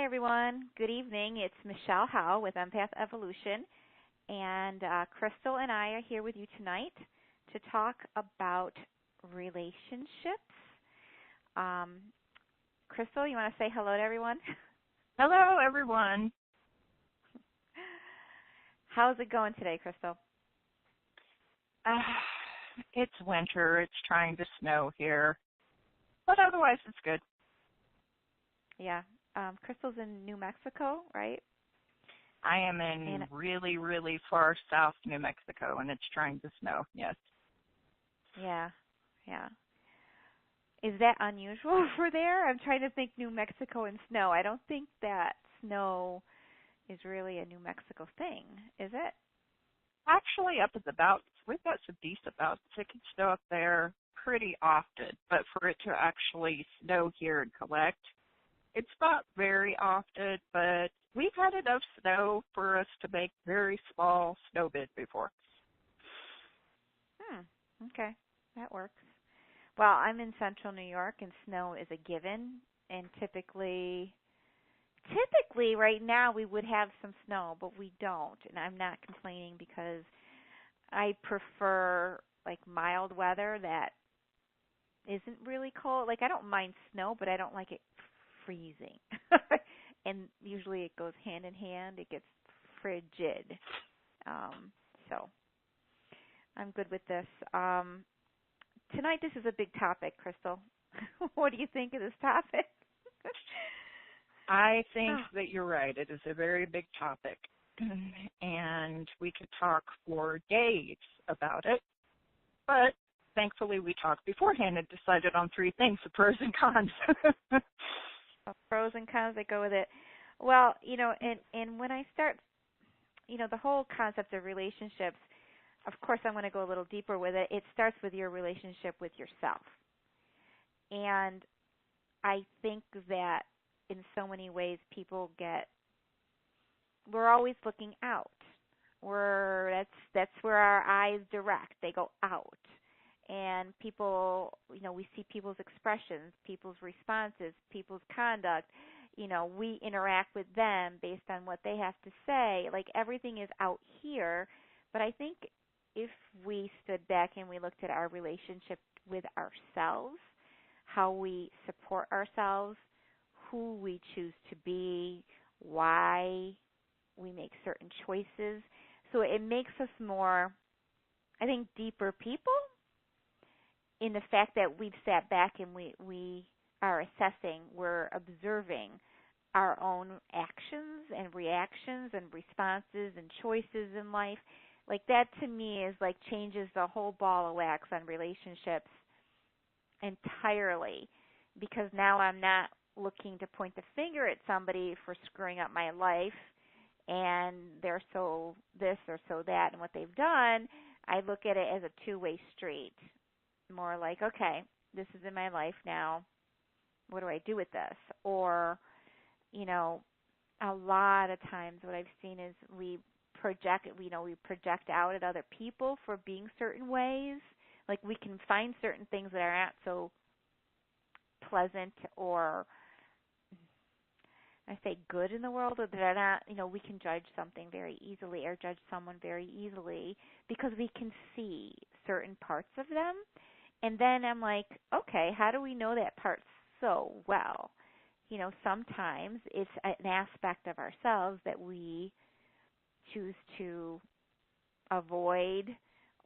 Hi, everyone. Good evening. It's Michelle Howe with Empath Evolution, and Crystal and I are here with you tonight to talk about relationships. Crystal, you want to say hello to everyone? Hello, everyone. How's it going today, Crystal? It's winter. It's trying to snow here, but otherwise it's good. Yeah. Crystal's in New Mexico, right? I am in really, really far south New Mexico, and it's trying to snow, yes. Yeah. Is that unusual for there? I'm trying to think New Mexico and snow. I don't think that snow is really a New Mexico thing, is it? Actually, up at the mountains, we've got some decent mountains. It can snow up there pretty often, but for it to actually snow here and collect, it's not very often, but we've had enough snow for us to make very small snowmen before. Okay, that works. Well, I'm in central New York, and snow is a given, and typically right now we would have some snow, but we don't, and I'm not complaining because I prefer like mild weather that isn't really cold. Like I don't mind snow, but I don't like it freezing. And usually it goes hand in hand. It gets frigid. So I'm good with this. Tonight this is a big topic, Crystal. What do you think of this topic? I think that you're right. It is a very big topic, and we could talk for days about it, but thankfully we talked beforehand and decided on three things, the pros and cons. Pros and cons that go with it. Well, and when I start, the whole concept of relationships, of course I'm going to go a little deeper with it. It starts with your relationship with yourself. And I think that in so many ways we're always looking out. That's where our eyes direct. They go out. And people, we see people's expressions, people's responses, people's conduct. We interact with them based on what they have to say. Like everything is out here. But I think if we stood back and we looked at our relationship with ourselves, how we support ourselves, who we choose to be, why we make certain choices. So it makes us more, I think, deeper people in the fact that we've sat back and we are assessing, we're observing our own actions and reactions and responses and choices in life. Like that to me is like changes the whole ball of wax on relationships entirely, because now I'm not looking to point the finger at somebody for screwing up my life and they're so this or so that and what they've done. I look at it as a two-way street. More like, okay, this is in my life now. What do I do with this? Or, a lot of times what I've seen is we project out at other people for being certain ways. Like we can find certain things that are not so pleasant or I say good in the world, or that are not, we can judge something very easily or judge someone very easily because we can see certain parts of them. And then I'm like, okay, how do we know that part so well? Sometimes it's an aspect of ourselves that we choose to avoid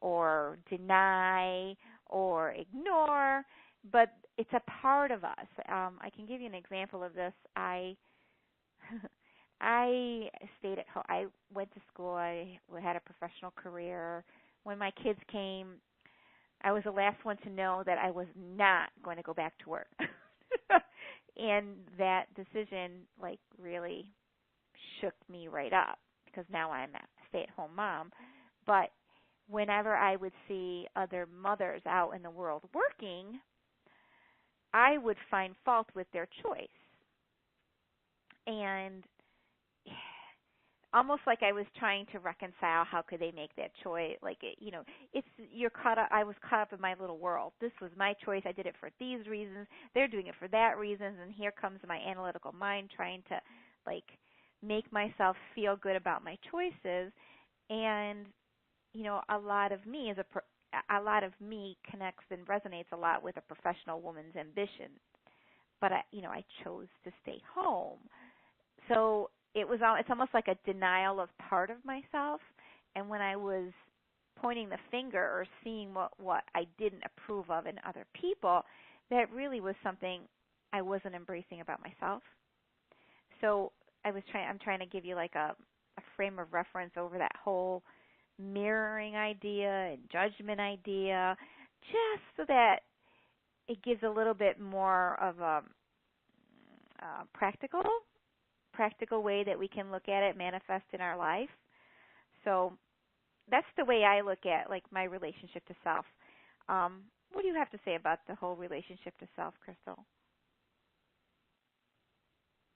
or deny or ignore, but it's a part of us. I can give you an example of this. I stayed at home. I went to school. I had a professional career. When my kids came, I was the last one to know that I was not going to go back to work. And that decision, really shook me right up because now I'm a stay-at-home mom. But whenever I would see other mothers out in the world working, I would find fault with their choice. And almost like I was trying to reconcile how could they make that choice. I was caught up in my little world. This was my choice. I did it for these reasons. They're doing it for that reasons. And here comes my analytical mind trying to like make myself feel good about my choices. And a lot of me connects and resonates a lot with a professional woman's ambition. But I chose to stay home. So it's almost like a denial of part of myself. And when I was pointing the finger or seeing what I didn't approve of in other people, that really was something I wasn't embracing about myself. So I'm trying to give you like a frame of reference over that whole mirroring idea and judgment idea, just so that it gives a little bit more of a practical way that we can look at it manifest in our life. So that's the way I look at like my relationship to self. What do you have to say about the whole relationship to self, Crystal?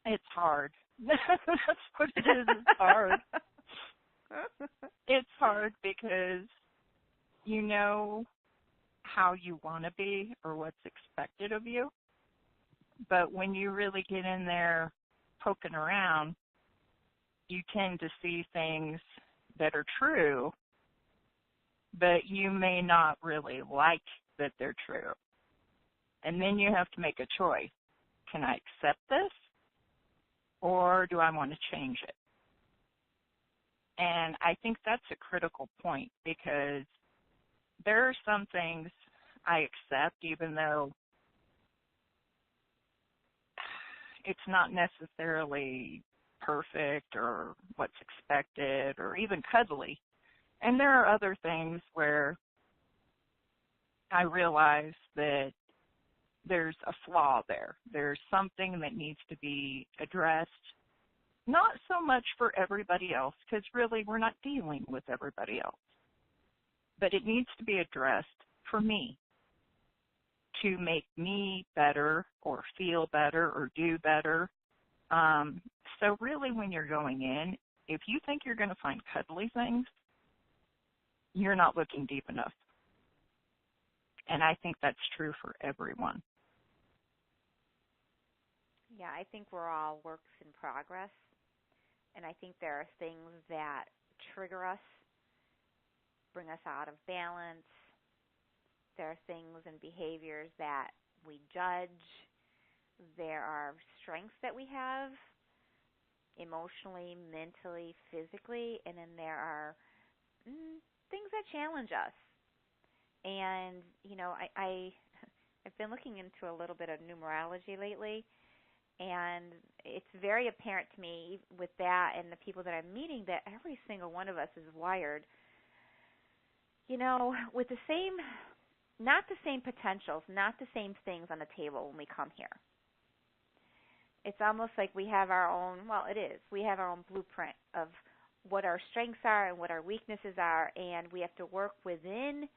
It's hard. That's what it is. It's hard. It's hard because you know how you want to be or what's expected of you. But when you really get in there poking around, you tend to see things that are true, but you may not really like that they're true. And then you have to make a choice. Can I accept this, or do I want to change it? And I think that's a critical point, because there are some things I accept even though it's not necessarily perfect or what's expected or even cuddly. And there are other things where I realize that there's a flaw there. There's something that needs to be addressed, not so much for everybody else, because really we're not dealing with everybody else. But it needs to be addressed for me to make me better or feel better or do better. So really when you're going in, if you think you're going to find cuddly things, you're not looking deep enough. And I think that's true for everyone. Yeah, I think we're all works in progress. And I think there are things that trigger us, bring us out of balance. There are things and behaviors that we judge. There are strengths that we have emotionally, mentally, physically, and then there are things that challenge us. And, I've been looking into a little bit of numerology lately, and it's very apparent to me with that and the people that I'm meeting that every single one of us is wired, with the same, not the same potentials, not the same things on the table when we come here. It's almost like we have our own, we have our own blueprint of what our strengths are and what our weaknesses are, and we have to work within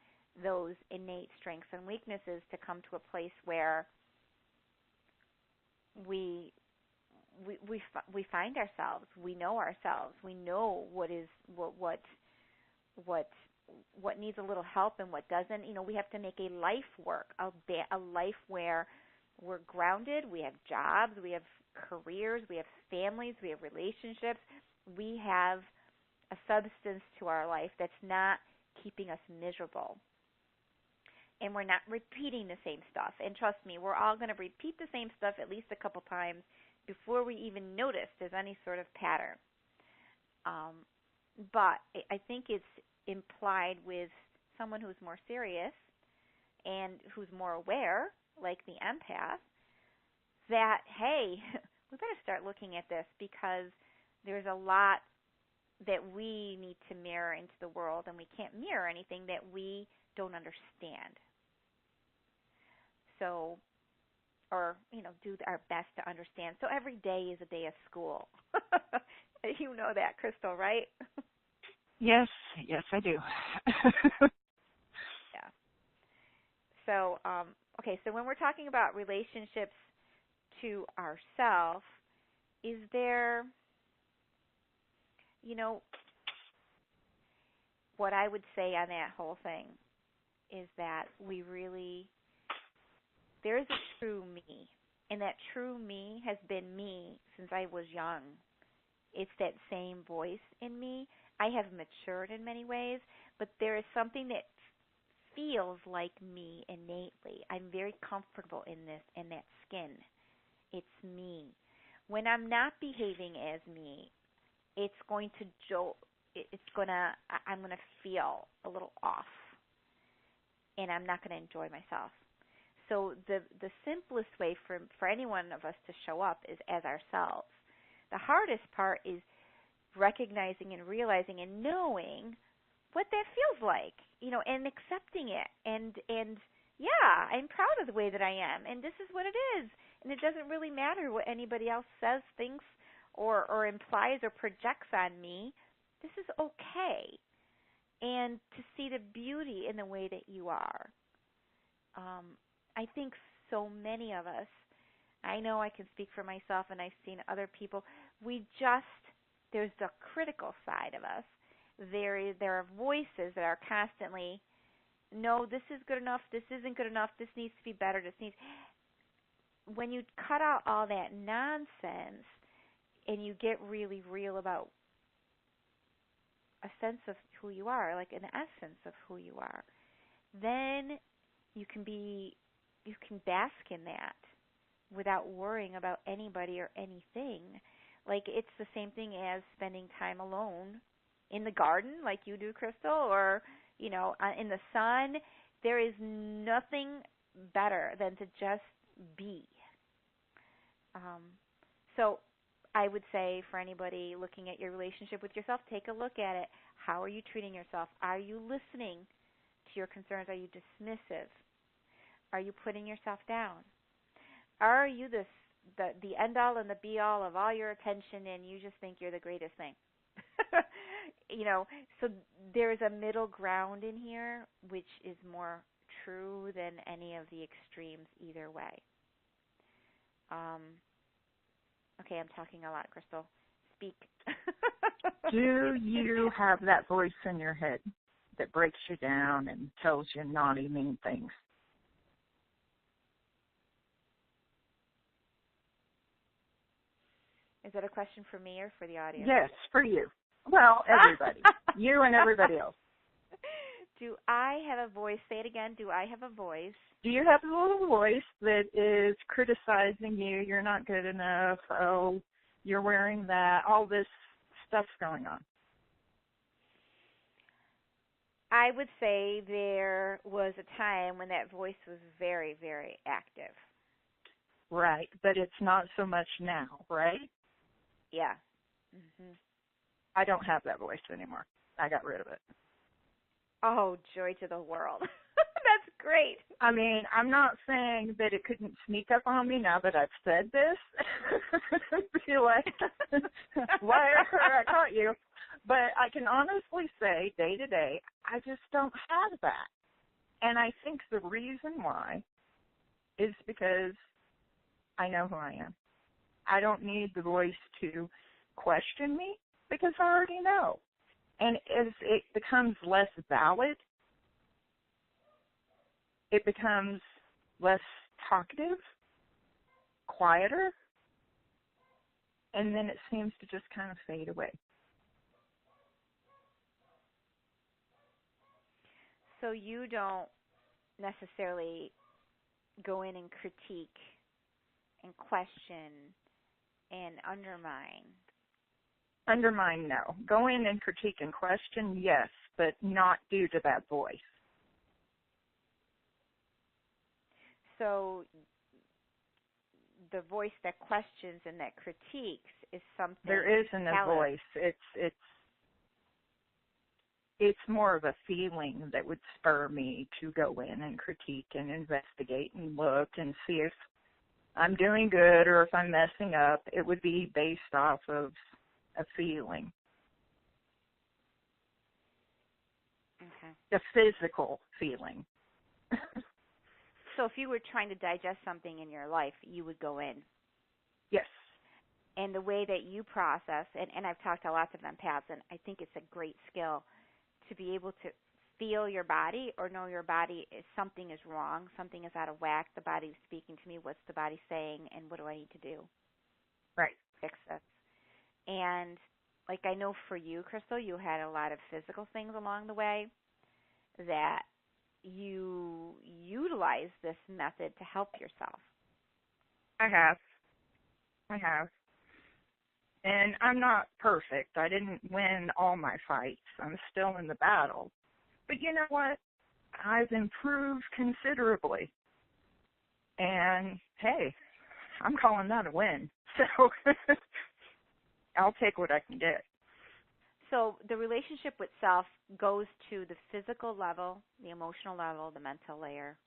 those innate strengths and weaknesses to come to a place where we find ourselves, we know ourselves, we know what needs a little help and what doesn't. We have to make a life work, a life where we're grounded, we have jobs, we have careers, we have families, we have relationships, we have a substance to our life that's not keeping us miserable. And we're not repeating the same stuff. And trust me, we're all going to repeat the same stuff at least a couple times before we even notice there's any sort of pattern. But I think it's implied with someone who's more serious and who's more aware, like the empath, that, hey, we better start looking at this because there's a lot that we need to mirror into the world, and we can't mirror anything that we don't understand. So, or, do our best to understand. So every day is a day of school. You know that, Crystal, right? Yes, I do. Yeah. So, okay, so when we're talking about relationships to ourselves, is there, what I would say on that whole thing is that there is a true me, And that true me has been me since I was young. It's that same voice in me. I have matured in many ways, but there is something that feels like me innately. I'm very comfortable in that skin. It's me. When I'm not behaving as me, it's going to jolt. I'm going to feel a little off, and I'm not going to enjoy myself. So the simplest way for any one of us to show up is as ourselves. The hardest part is recognizing and realizing and knowing what that feels like, and accepting it. And yeah, I'm proud of the way that I am, and this is what it is. And it doesn't really matter what anybody else says, thinks, or implies or projects on me. This is okay. And to see the beauty in the way that you are. I think so many of us, I know I can speak for myself and I've seen other people, there's the critical side of us. There are voices that are constantly, no, this is good enough, this isn't good enough, this needs to be better, when you cut out all that nonsense and you get really real about a sense of who you are, like an essence of who you are, then you can bask in that without worrying about anybody or anything. Like, it's the same thing as spending time alone in the garden like you do, Crystal, or, in the sun. There is nothing better than to just be. So I would say for anybody looking at your relationship with yourself, take a look at it. How are you treating yourself? Are you listening to your concerns? Are you dismissive? Are you putting yourself down? Are you the end-all and the be-all of all your attention, and you just think you're the greatest thing? So there's a middle ground in here, which is more true than any of the extremes either way. Okay, I'm talking a lot, Crystal. Speak. Do you have that voice in your head that breaks you down and tells you naughty, mean things? Is that a question for me or for the audience? Yes, for you. Well, everybody. You and everybody else. Do I have a voice? Say it again. Do I have a voice? Do you have a little voice that is criticizing you? You're not good enough. Oh, you're wearing that. All this stuff's going on. I would say there was a time when that voice was very, very active. Right, but it's not so much now, right? Yeah. Mm-hmm. I don't have that voice anymore. I got rid of it. Oh, joy to the world. That's great. I mean, I'm not saying that it couldn't sneak up on me now that I've said this. Be like, liar, I caught you. But I can honestly say, day to day, I just don't have that. And I think the reason why is because I know who I am. I don't need the voice to question me because I already know. And as it becomes less valid, it becomes less talkative, quieter, and then it seems to just kind of fade away. So you don't necessarily go in and critique and question and undermine. Undermine, no. Go in and critique and question, yes, but not due to that voice. So the voice that questions and that critiques is something. There isn't a voice. It's more of a feeling that would spur me to go in and critique and investigate and look and see if I'm doing good or if I'm messing up. It would be based off of a feeling. Okay. A physical feeling. So if you were trying to digest something in your life, you would go in. Yes. And the way that you process, and I've talked to lots of empaths, and I think it's a great skill to be able to feel your body or know your body is something is wrong, something is out of whack, the body's speaking to me, what's the body saying, and what do I need to do? Right. Fix this. And like I know for you, Crystal, you had a lot of physical things along the way that you utilize this method to help yourself. I have. And I'm not perfect. I didn't win all my fights. I'm still in the battle. But you know what? I've improved considerably. And, hey, I'm calling that a win. So I'll take what I can get. So the relationship with self goes to the physical level, the emotional level, the mental layer,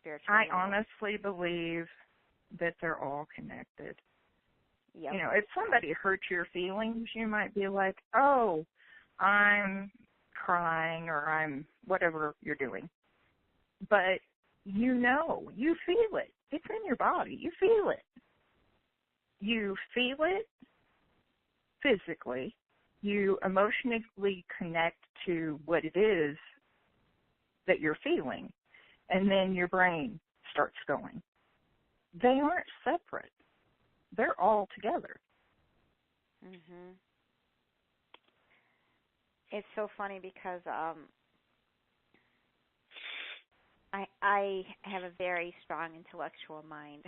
spiritual level. I honestly believe that they're all connected. Yep. You know, if somebody hurts your feelings, you might be like, oh, I'm crying or I'm whatever you're doing. But you know, you feel it. It's in your body. You feel it. You feel it physically. You emotionally connect to what it is that you're feeling. And then your brain starts going. They aren't separate. They're all together. Mhm. It's so funny because I have a very strong intellectual mind.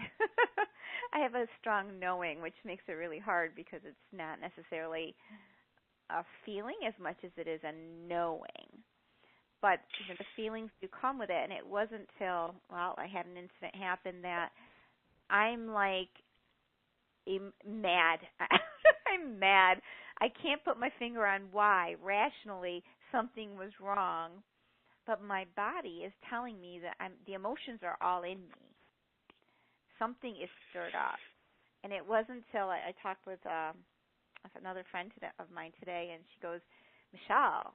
I have a strong knowing, which makes it really hard because it's not necessarily a feeling as much as it is a knowing. But you know, the feelings do come with it, and it wasn't till, well, I had an incident happen that I'm like mad. I'm mad. I can't put my finger on why. Rationally, something was wrong, but my body is telling me that the emotions are all in me. Something is stirred up. And it wasn't until I talked with another friend of mine today, and she goes, Michelle,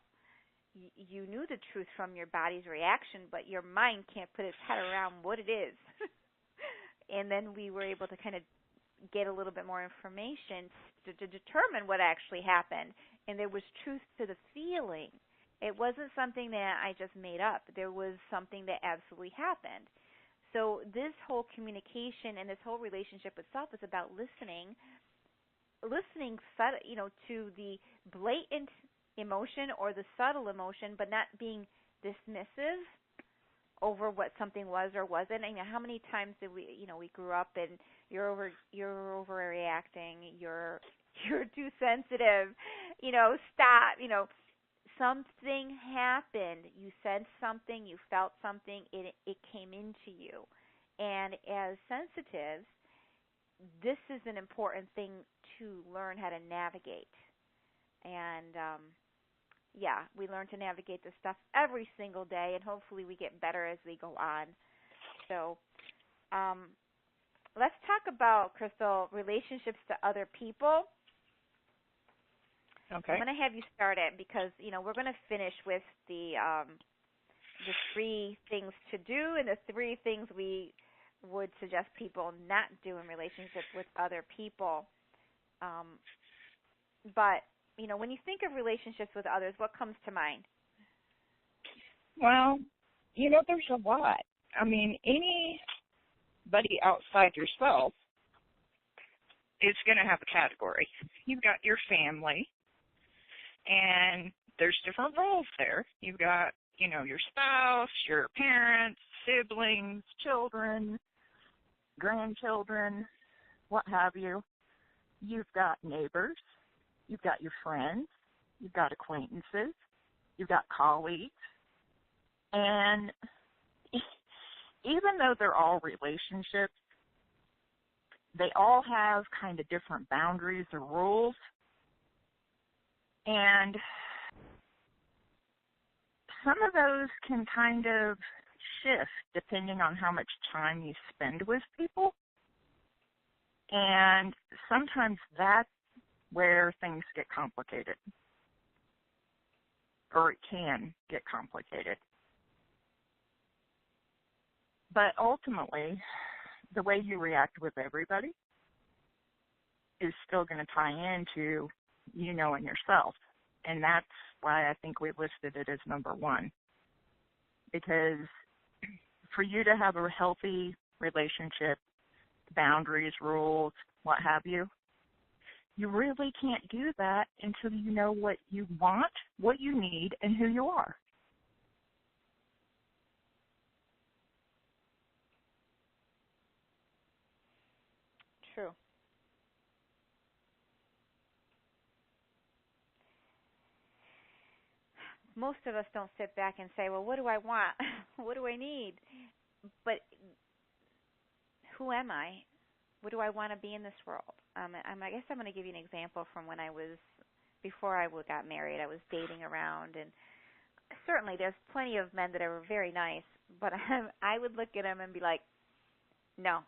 you knew the truth from your body's reaction, but your mind can't put its head around what it is. And then we were able to kind of get a little bit more information to determine what actually happened. And there was truth to the feeling. It wasn't something that I just made up. There was something that absolutely happened. So this whole communication and this whole relationship with self is about listening, you know, to the blatant emotion or the subtle emotion, but not being dismissive over what something was or wasn't. I mean, how many times did we grew up and you're overreacting, you're too sensitive, stop, something happened, you said something, you felt something, it came into you. And as sensitives, this is an important thing to learn how to navigate. And we learn to navigate this stuff every single day, and hopefully we get better as we go on. So let's talk about, Crystal, relationships to other people. Okay. I'm going to have you start it because, we're going to finish with the 3 things to do and the 3 things we would suggest people not do in relationships with other people. But when you think of relationships with others, what comes to mind? Well, there's a lot. I mean, anybody outside yourself is going to have a category. You've got your family, and there's different roles there. You've got, your spouse, your parents, siblings, children, grandchildren, what have you. You've got neighbors. You've got your friends, you've got acquaintances, you've got colleagues, and even though they're all relationships, they all have kind of different boundaries or rules, and some of those can kind of shift depending on how much time you spend with people, and sometimes that's where things get complicated, or it can get complicated. But ultimately, the way you react with everybody is still going to tie into you knowing yourself. And that's why I think we listed it as number one. Because for you to have a healthy relationship, boundaries, rules, what have you, you really can't do that until you know what you want, what you need, and who you are. True. Most of us don't sit back and say, well, what do I want? What do I need? But who am I? What do I want to be in this world? I guess I'm going to give you an example from when I was, before I got married. I was dating around, and certainly there's plenty of men that are very nice, but I would look at them and be like, no.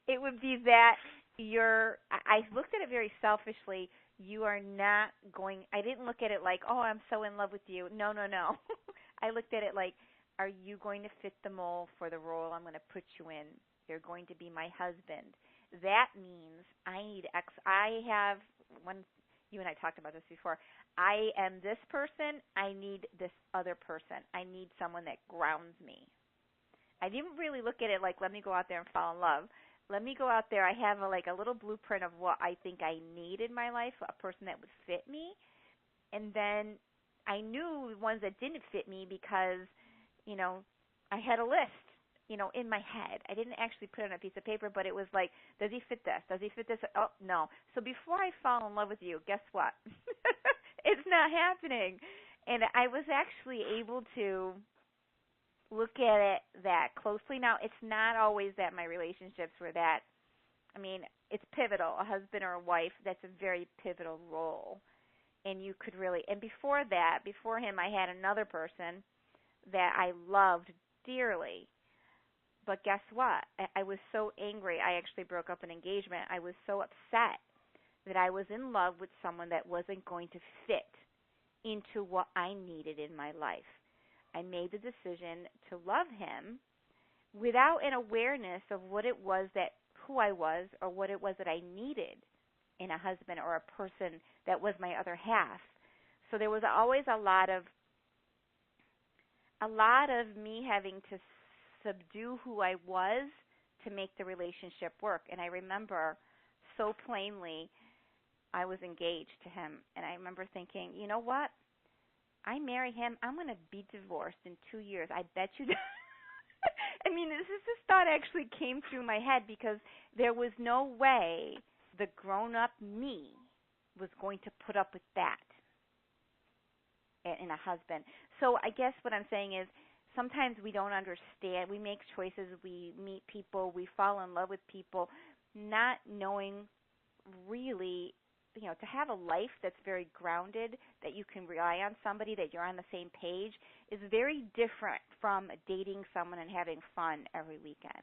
It would be that I looked at it very selfishly. You are not going, I didn't look at it like, oh, I'm so in love with you. No, no, no. I looked at it like, are you going to fit the mold for the role I'm going to put you in? You're going to be my husband. That means I have, when you and I talked about this before, I am this person, I need this other person. I need someone that grounds me. I didn't really look at it like, let me go out there and fall in love. Let me go out there. I have a little blueprint of what I think I need in my life, a person that would fit me. And then I knew ones that didn't fit me because, I had a list, in my head. I didn't actually put it on a piece of paper, but it was like, does he fit this? Does he fit this? Oh, no. So before I fall in love with you, guess what? It's not happening. And I was actually able to look at it that closely. Now, it's not always that my relationships were that, it's pivotal. A husband or a wife, that's a very pivotal role. And you could really, and before him, I had another person that I loved dearly. But guess what? I was so angry. I actually broke up an engagement. I was so upset that I was in love with someone that wasn't going to fit into what I needed in my life. I made the decision to love him without an awareness of what it was who I was or what it was that I needed in a husband or a person that was my other half. So there was always a lot of me having to subdue who I was to make the relationship work. And I remember so plainly, I was engaged to him, and I remember thinking, you know what? I marry him, I'm going to be divorced in 2 years. I bet you. This thought actually came through my head because there was no way the grown-up me was going to put up with that in a husband. So I guess what I'm saying is sometimes we don't understand. We make choices. We meet people. We fall in love with people, not knowing really, to have a life that's very grounded, that you can rely on somebody, that you're on the same page, is very different from dating someone and having fun every weekend.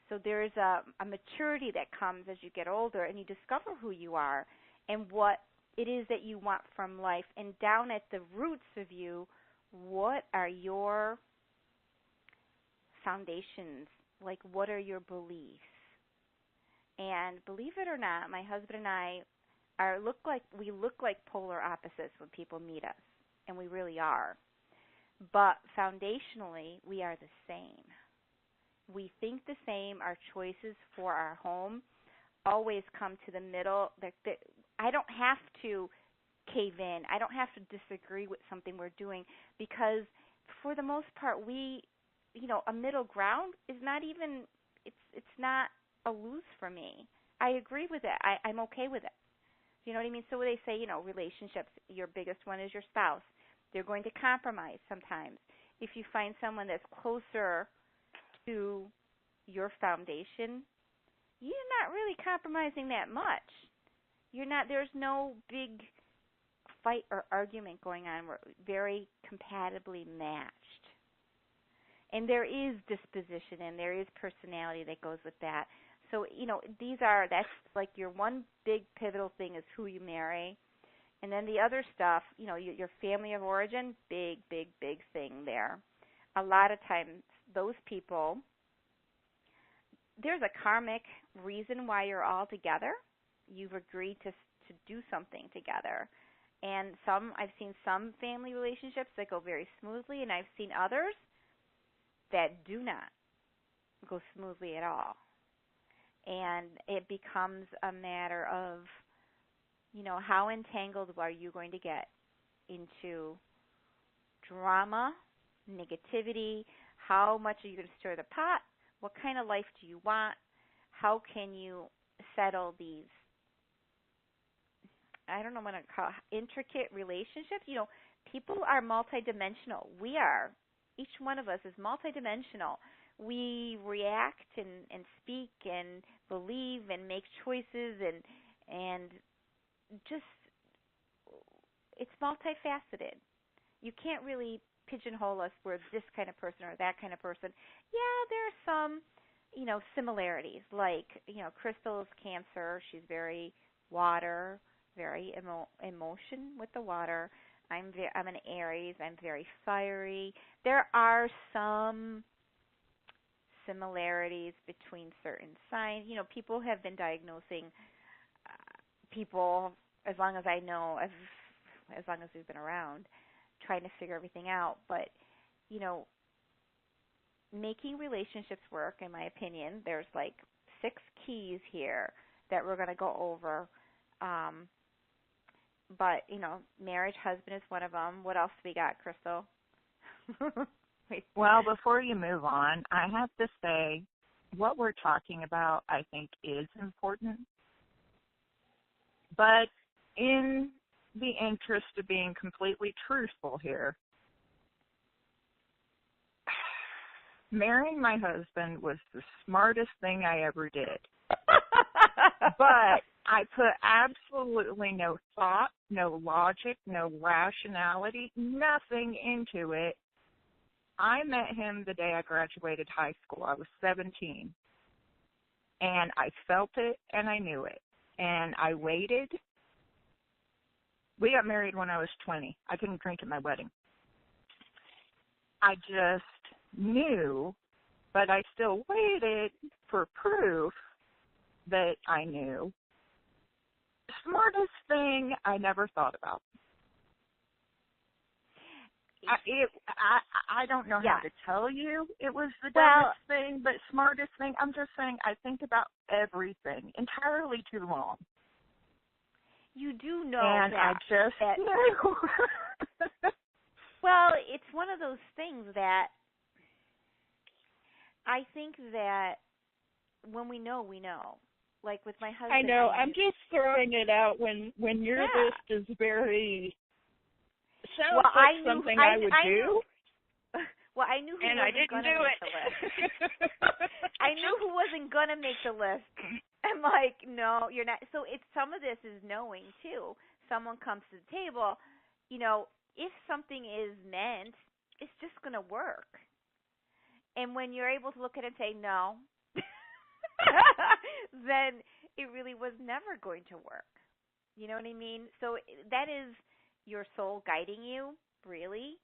So there's a maturity that comes as you get older and you discover who you are and what it is that you want from life. And down at the roots of you, what are your foundations? Like, what are your beliefs? And believe it or not, my husband and I look like polar opposites when people meet us, and we really are. But foundationally, we are the same. We think the same. Our choices for our home always come to the middle. I don't have to cave in. I don't have to disagree with something we're doing because, for the most part, a middle ground is not even. It's not a lose for me. I agree with it. I'm okay with it. You know what I mean? So they say, relationships, your biggest one is your spouse. They're going to compromise sometimes. If you find someone that's closer to your foundation, you're not really compromising that much. There's no big fight or argument going on. We're very compatibly matched. And there is disposition and there is personality that goes with that. So, that's like your one big pivotal thing is who you marry. And then the other stuff, your family of origin, big, big, big thing there. A lot of times those people, there's a karmic reason why you're all together. You've agreed to do something together. And I've seen some family relationships that go very smoothly, and I've seen others that do not go smoothly at all. And it becomes a matter of, how entangled are you going to get into drama, negativity? How much are you going to stir the pot? What kind of life do you want? How can you settle these, I don't know what to call intricate relationships? People are multidimensional. We are. Each one of us is multidimensional. We react and speak and believe and make choices and just, it's multifaceted. You can't really pigeonhole us. We're this kind of person or that kind of person. Yeah, there are some, similarities. Like, Crystal's Cancer. She's very water, very emotion with the water. I'm an Aries. I'm very fiery. There are some similarities between certain signs. People have been diagnosing people as long as I know, as long as we've been around, trying to figure everything out. But, making relationships work, in my opinion, there's like 6 keys here that we're going to go over. But, marriage, husband is one of them. What else we got, Crystal? Well, before you move on, I have to say what we're talking about, I think, is important. But in the interest of being completely truthful here, marrying my husband was the smartest thing I ever did. But I put absolutely no thought, no logic, no rationality, nothing into it. I met him the day I graduated high school. I was 17. And I felt it and I knew it. And I waited. We got married when I was 20. I couldn't drink at my wedding. I just knew, but I still waited for proof that I knew. Smartest thing I never thought about. I don't know how to tell you it was the dumbest thing, but smartest thing. I'm just saying I think about everything entirely too long. You do know and that. And I just knew. Well, it's one of those things that I think that when we know, we know. Like with my husband. I know. I'm just throwing it out when your list is very sounds like something I would do. Well, I knew who wasn't going to make the list. I knew who wasn't going to make the list. I'm like, no, you're not. So it's some of this is knowing too. Someone comes to the table, if something is meant, it's just going to work. And when you're able to look at it and say no, then it really was never going to work. You know what I mean? So that is your soul guiding you, really.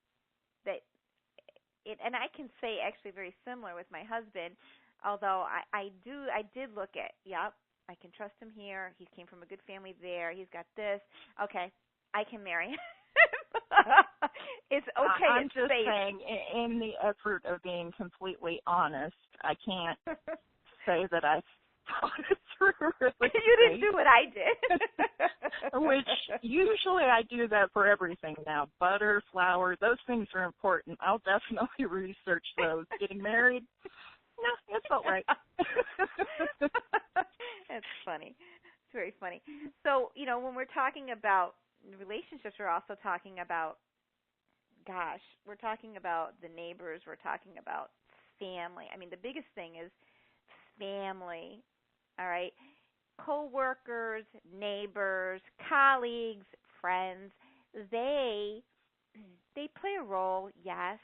And I can say actually very similar with my husband, although I did look at, I can trust him here. He came from a good family there. He's got this. Okay, I can marry him. It's okay. I'm just saying, in the effort of being completely honest, I can't say that I thought it through really. You didn't do what I did. Which usually I do that for everything now. Butter, flour, those things are important. I'll definitely research those. Getting married, no, it's all right. That's funny. It's very funny. So, when we're talking about relationships, we're also talking about, we're talking about the neighbors. We're talking about family. I mean, the biggest thing is family, all right? Co-workers, neighbors, colleagues, friends, they play a role, yes.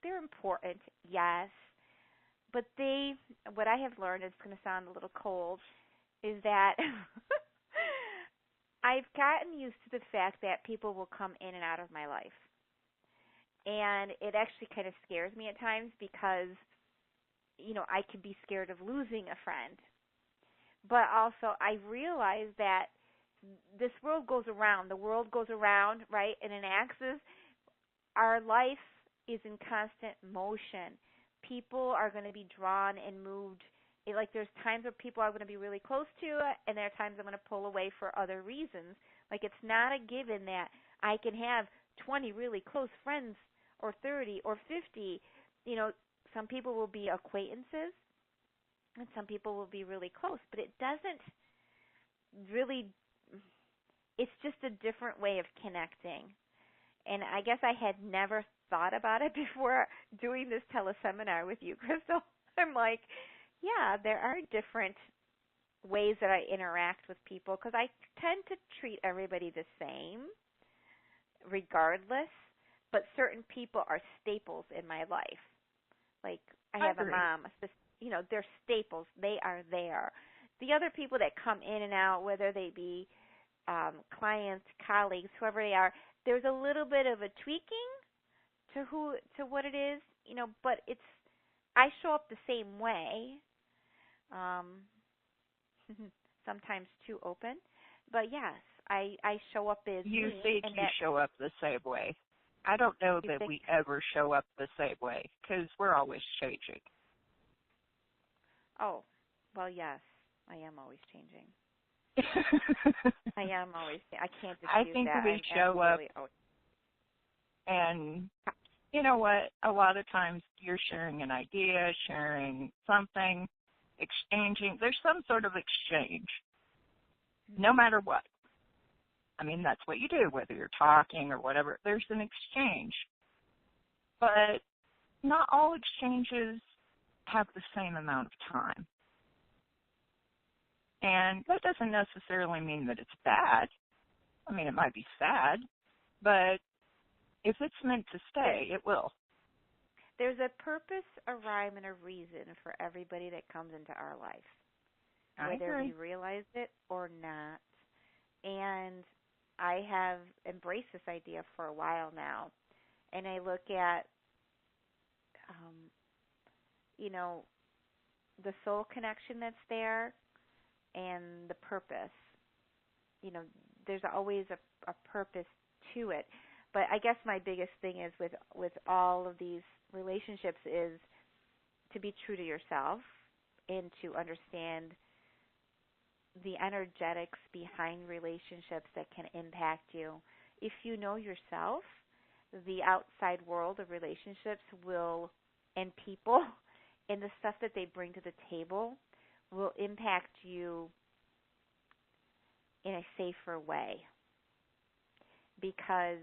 They're important, yes. But what I have learned, it's going to sound a little cold, is that I've gotten used to the fact that people will come in and out of my life. And it actually kind of scares me at times because, I could be scared of losing a friend. But also I realize that this world goes around. The world goes around, right, in an axis. Our life is in constant motion. People are going to be drawn and moved. Like there's times where people are going to be really close to it, and there are times I'm going to pull away for other reasons. Like it's not a given that I can have 20 really close friends or 30 or 50. You know, some people will be acquaintances and some people will be really close, but it doesn't really, it's just a different way of connecting. And I guess I had never thought about it before doing this teleseminar with you, Crystal. I'm like, yeah, there are different ways that I interact with people because I tend to treat everybody the same regardless, but certain people are staples in my life. Like I have a mom, a sister, you know, they're staples. They are there. The other people that come in and out, whether they be clients, colleagues, whoever they are, there's a little bit of a tweaking to what it is, you know, but I show up the same way. Sometimes too open, but yes, I show up as you me. think and you show up the same way. I don't know that we ever show up the same way because we're always changing. Oh, well, yes, I am always changing. I am always. I can't dispute I think that. we show up, and you know what? A lot of times you're sharing an idea, sharing something, exchanging. There's some sort of exchange, no matter what. I mean, that's what you do, whether you're talking or whatever. There's an exchange. But not all exchanges have the same amount of time. And that doesn't necessarily mean that it's bad. I mean, it might be sad, but if it's meant to stay, it will. There's a purpose, a rhyme, and a reason for everybody that comes into our life, whether we realize it or not. And I have embraced this idea for a while now, and I look at, you know, the soul connection that's there and the purpose. You know, there's always a purpose to it. But I guess my biggest thing is with all of these relationships is to be true to yourself and to understand the energetics behind relationships that can impact you. If you know yourself, the outside world of relationships and people and the stuff that they bring to the table will impact you in a safer way, because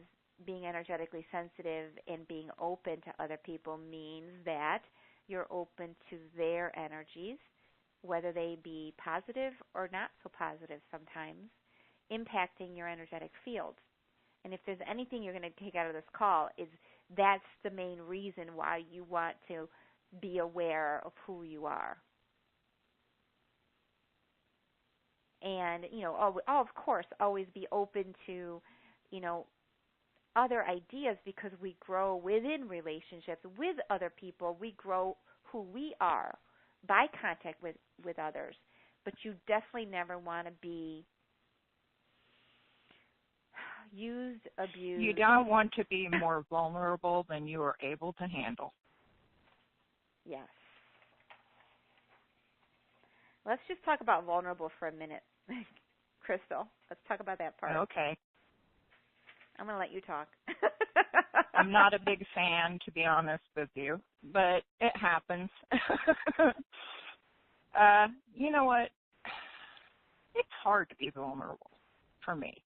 being energetically sensitive and being open to other people means that you're open to their energies, whether they be positive or not so positive sometimes, impacting your energetic field. And if there's anything you're going to take out of this call, is that's the main reason why you want to be aware of who you are. And, you know, of course, always be open to, you know, other ideas, because we grow within relationships with other people. We grow who we are by contact with others. But you definitely never want to be used, abused. You don't want to be more vulnerable than you are able to handle. Yes. Let's just talk about vulnerable for a minute, Crystal. Let's talk about that part. Okay. I'm going to let you talk. I'm not a big fan, to be honest with you, but it happens. You know what? It's hard to be vulnerable for me,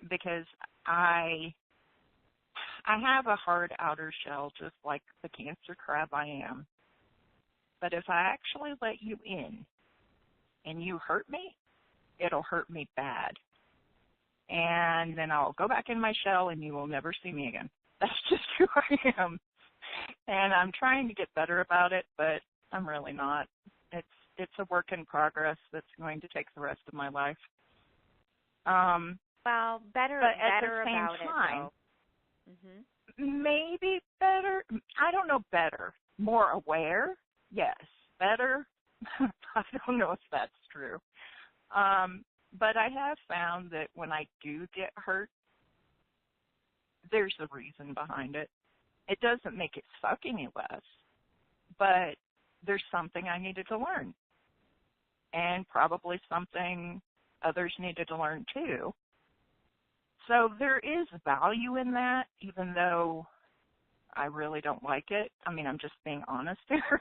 because I have a hard outer shell, just like the cancer crab I am. But if I actually let you in and you hurt me, it'll hurt me bad. And then I'll go back in my shell and you will never see me again. That's just who I am. And I'm trying to get better about it, but I'm really not. It's a work in progress that's going to take the rest of my life. Well, better but at the same about time, it, though. Maybe better. I don't know, better. More aware? Yes. Better? I don't know if that's true. But I have found that when I do get hurt, there's a reason behind it. It doesn't make it suck any less, but there's something I needed to learn, and probably something others needed to learn too. So there is value in that, even though I really don't like it. I mean, I'm just being honest here.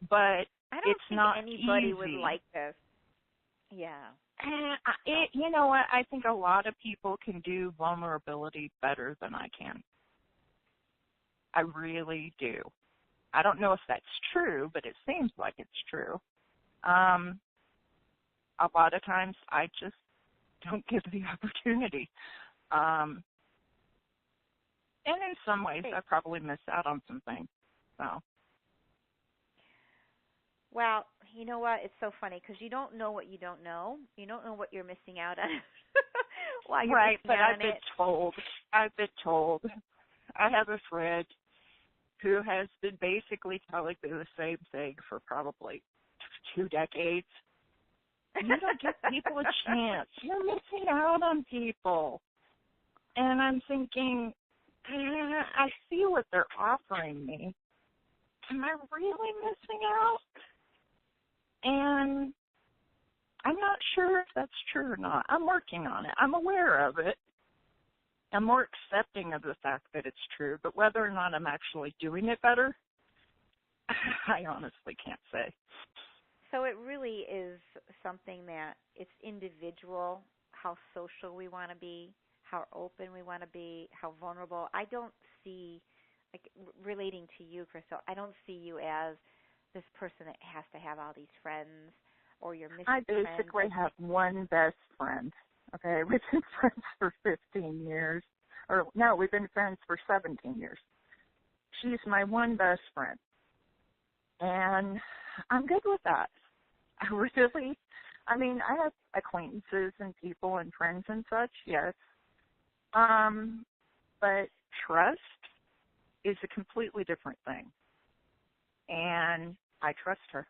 But I don't it's think not anybody easy. would like this. Yeah. You know what? I think a lot of people can do vulnerability better than I can. I really do. I don't know if that's true, but it seems like it's true. A lot of times I just don't give the opportunity. And in some ways, I probably miss out on some things. So. Well, you know what? It's so funny because you don't know what you don't know. You don't know what you're missing out on. While you're right, but I've been told. I have a friend who has been basically telling me the same thing for probably 2 decades. You don't give people a chance. You're missing out on people. And I'm thinking, I see what they're offering me. Am I really missing out? And I'm not sure if that's true or not. I'm working on it. I'm aware of it. I'm more accepting of the fact that it's true, but whether or not I'm actually doing it better, I honestly can't say. So it really is something that it's individual, how social we want to be, how open we want to be, how vulnerable. I don't see, like relating to you, Crystal, I don't see you as this person that has to have all these friends or you're missing friends. I basically have one best friend. Okay, we've been friends for 15 years. Or, no, we've been friends for 17 years. She's my one best friend. And I'm good with that. I mean, I have acquaintances and people and friends and such, yes. But trust is a completely different thing. And I trust her.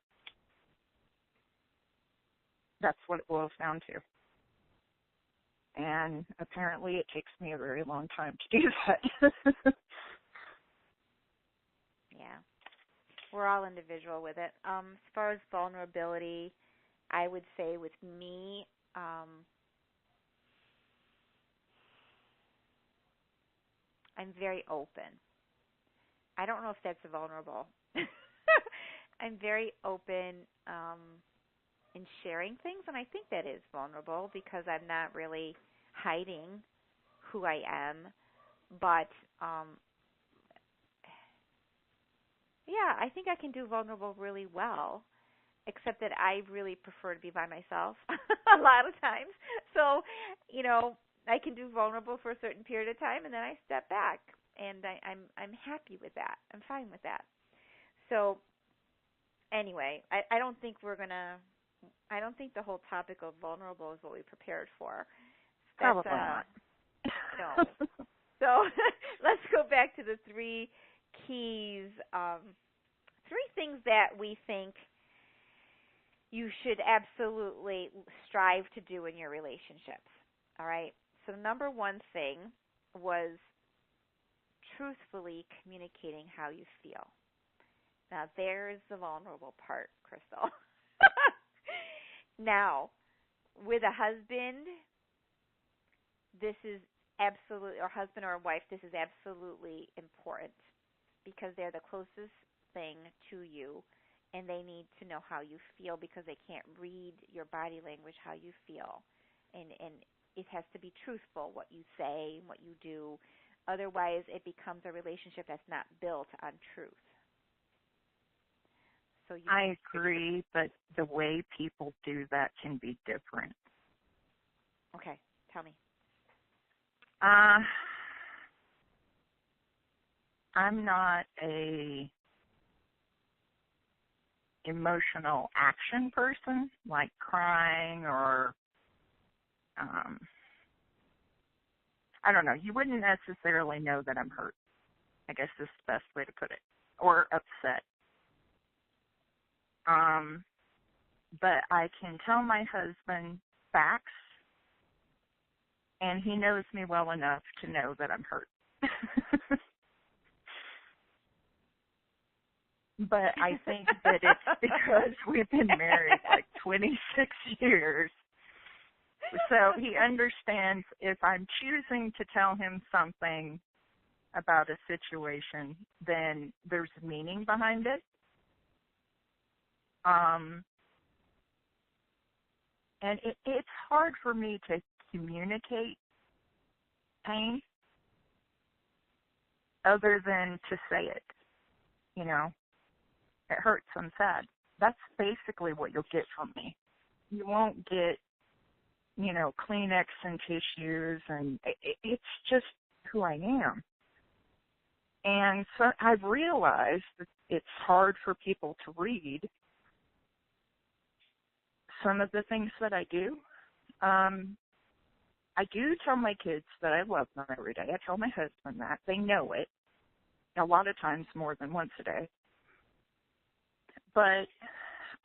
That's what it boils down to. And apparently it takes me a very long time to do that. Yeah. We're all individual with it. As far as vulnerability, I would say with me, I'm very open. I don't know if that's vulnerable. I'm very open in sharing things, and I think that is vulnerable because I'm not really hiding who I am. But, yeah, I think I can do vulnerable really well, except that I really prefer to be by myself a lot of times. So, you know, I can do vulnerable for a certain period of time, and then I step back, and I'm happy with that. I'm fine with that. So, anyway, I don't think I don't think the whole topic of vulnerable is what we prepared for. Probably not. No. So let's go back to the 3 keys, 3 things that we think you should absolutely strive to do in your relationships. All right? So number 1 thing was truthfully communicating how you feel. Now, there's the vulnerable part, Crystal. Now, with a husband, this is absolutely, or husband or wife, this is absolutely important because they're the closest thing to you, and they need to know how you feel because they can't read your body language, how you feel. And it has to be truthful, what you say and what you do. Otherwise, it becomes a relationship that's not built on truth. So I agree, but the way people do that can be different. Okay, tell me. I'm not a emotional action person, like crying or, I don't know. You wouldn't necessarily know that I'm hurt, I guess is the best way to put it, or upset. but I can tell my husband facts, and he knows me well enough to know that I'm hurt. But I think that it's because we've been married like 26 years. So he understands if I'm choosing to tell him something about a situation, then there's meaning behind it. And it's hard for me to communicate pain other than to say it. You know, it hurts, I'm sad. That's basically what you'll get from me. You won't get, you know, Kleenex and tissues, and it's just who I am. And so I've realized that it's hard for people to read some of the things that I do. I do tell my kids that I love them every day. I tell my husband that. They know it, a lot of times more than once a day. But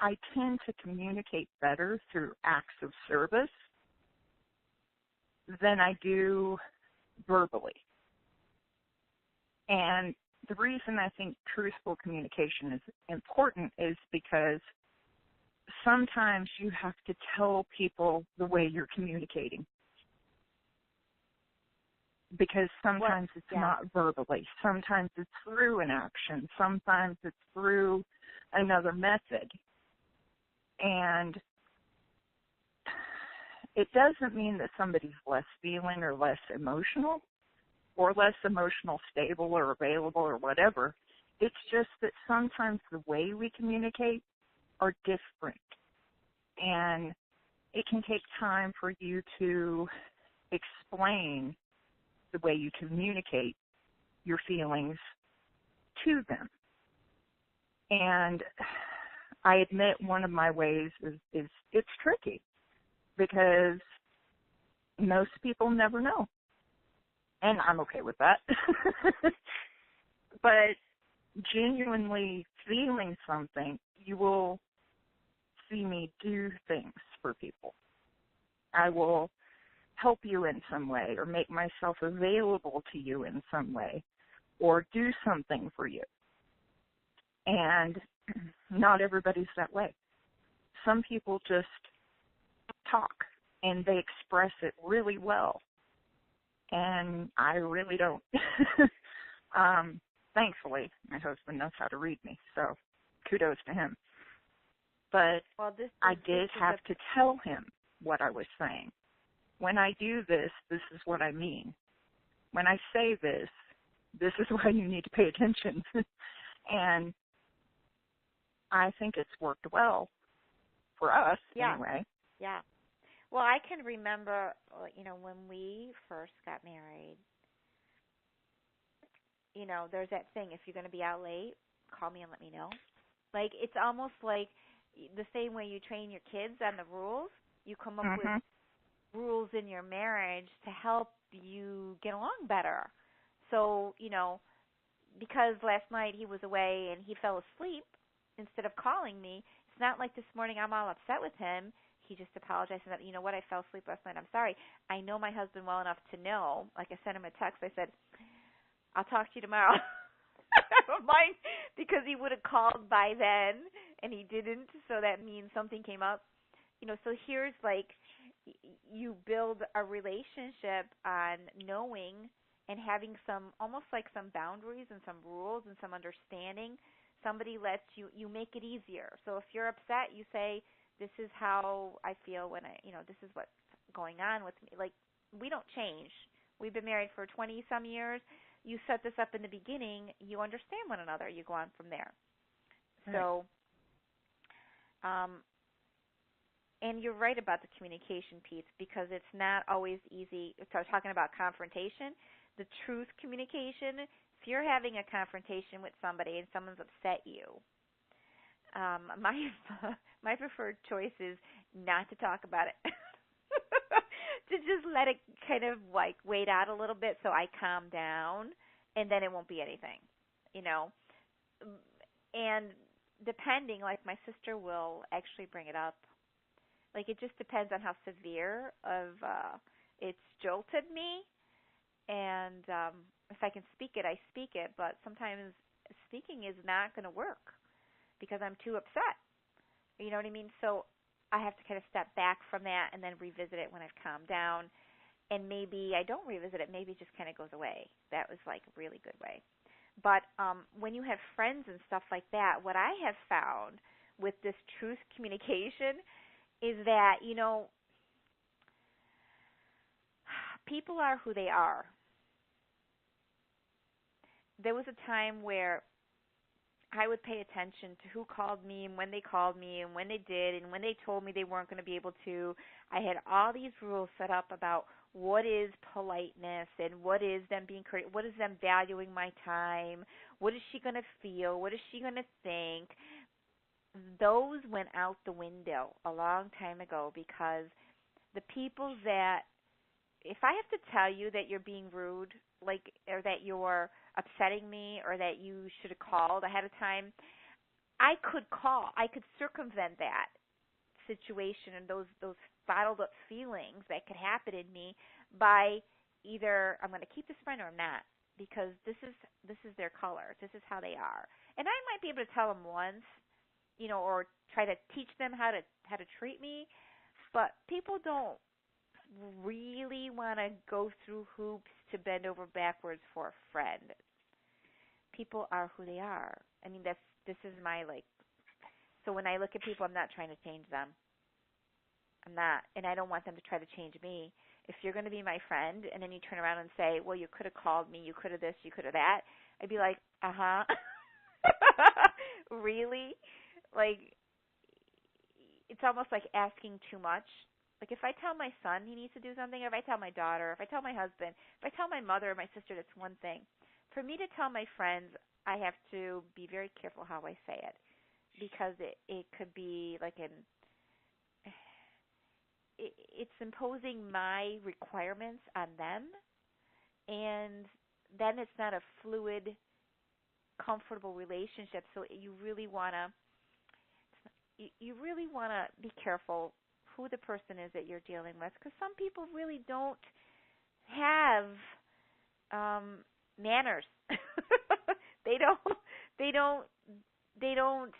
I tend to communicate better through acts of service than I do verbally. And the reason I think truthful communication is important is because sometimes you have to tell people the way you're communicating. Because sometimes it's not verbally. Sometimes it's through an action. Sometimes it's through another method. And it doesn't mean that somebody's less feeling or less emotional or less emotional stable or available or whatever. It's just that sometimes the way we communicate are different. And it can take time for you to explain the way you communicate your feelings to them. And I admit one of my ways is it's tricky because most people never know. And I'm okay with that. But genuinely feeling something, you will see me do things for people. I will help you in some way or make myself available to you in some way or do something for you. And not everybody's that way. Some people just talk and they express it really well. And I really don't. Thankfully, my husband knows how to read me, so kudos to him. But I did have to tell him what I was saying. When I do this, this is what I mean. When I say this, this is why you need to pay attention. And I think it's worked well for us anyway. Yeah. Well, I can remember, you know, when we first got married, you know, there's that thing, if you're going to be out late, call me and let me know. Like, it's almost like the same way you train your kids on the rules, you come up with rules in your marriage to help you get along better. So, you know, because last night he was away and he fell asleep, instead of calling me, it's not like this morning I'm all upset with him. He just apologized and said, you know what, I fell asleep last night. I'm sorry. I know my husband well enough to know. Like, I sent him a text. I said, I'll talk to you tomorrow. Mine, because he would have called by then, and he didn't, so that means something came up. You know, so here's like you build a relationship on knowing and having some, almost like some boundaries and some rules and some understanding. Somebody lets you make it easier. So if you're upset, you say, this is how I feel when this is what's going on with me. Like, we don't change. We've been married for 20-some years. You set this up in the beginning. You understand one another. You go on from there. Right. So, and you're right about the communication piece because it's not always easy. So I was talking about confrontation. The truth communication, if you're having a confrontation with somebody and someone's upset you, my preferred choice is not to talk about it. To just let it kind of like wait out a little bit so I calm down, and then it won't be anything, you know. And depending, like my sister will actually bring it up. Like it just depends on how severe of it's jolted me, and if I can speak it, I speak it. But sometimes speaking is not going to work because I'm too upset. You know what I mean? So I have to kind of step back from that and then revisit it when I've calmed down. And maybe I don't revisit it. Maybe it just kind of goes away. That was like a really good way. But when you have friends and stuff like that, what I have found with this truth communication is that, you know, people are who they are. There was a time where I would pay attention to who called me and when they did and when they told me they weren't going to be able to. I had all these rules set up about what is politeness and what is them being courteous, what is them valuing my time, what is she going to feel, what is she going to think. Those went out the window a long time ago because the people that, if I have to tell you that you're being rude, like, or that you're upsetting me, or that you should have called ahead of time, I could circumvent that situation and those bottled up feelings that could happen in me by either I'm going to keep this friend or I'm not, because this is their color, this is how they are, and I might be able to tell them once, you know, or try to teach them how to treat me, but people don't really want to go through hoops to bend over backwards for a friend. People are who they are. I mean, this is my, like, so when I look at people, I'm not trying to change them. I'm not, and I don't want them to try to change me. If you're going to be my friend and then you turn around and say, well, you could have called me, you could have this, you could have that, I'd be like, uh-huh. Really? Like, it's almost like asking too much. Like if I tell my son he needs to do something, or if I tell my daughter, if I tell my husband, if I tell my mother or my sister, that's one thing. For me to tell my friends, I have to be very careful how I say it, because it could be like it's imposing my requirements on them, and then it's not a fluid, comfortable relationship. So you really want to be careful who the person is that you're dealing with, because some people really don't have manners. they don't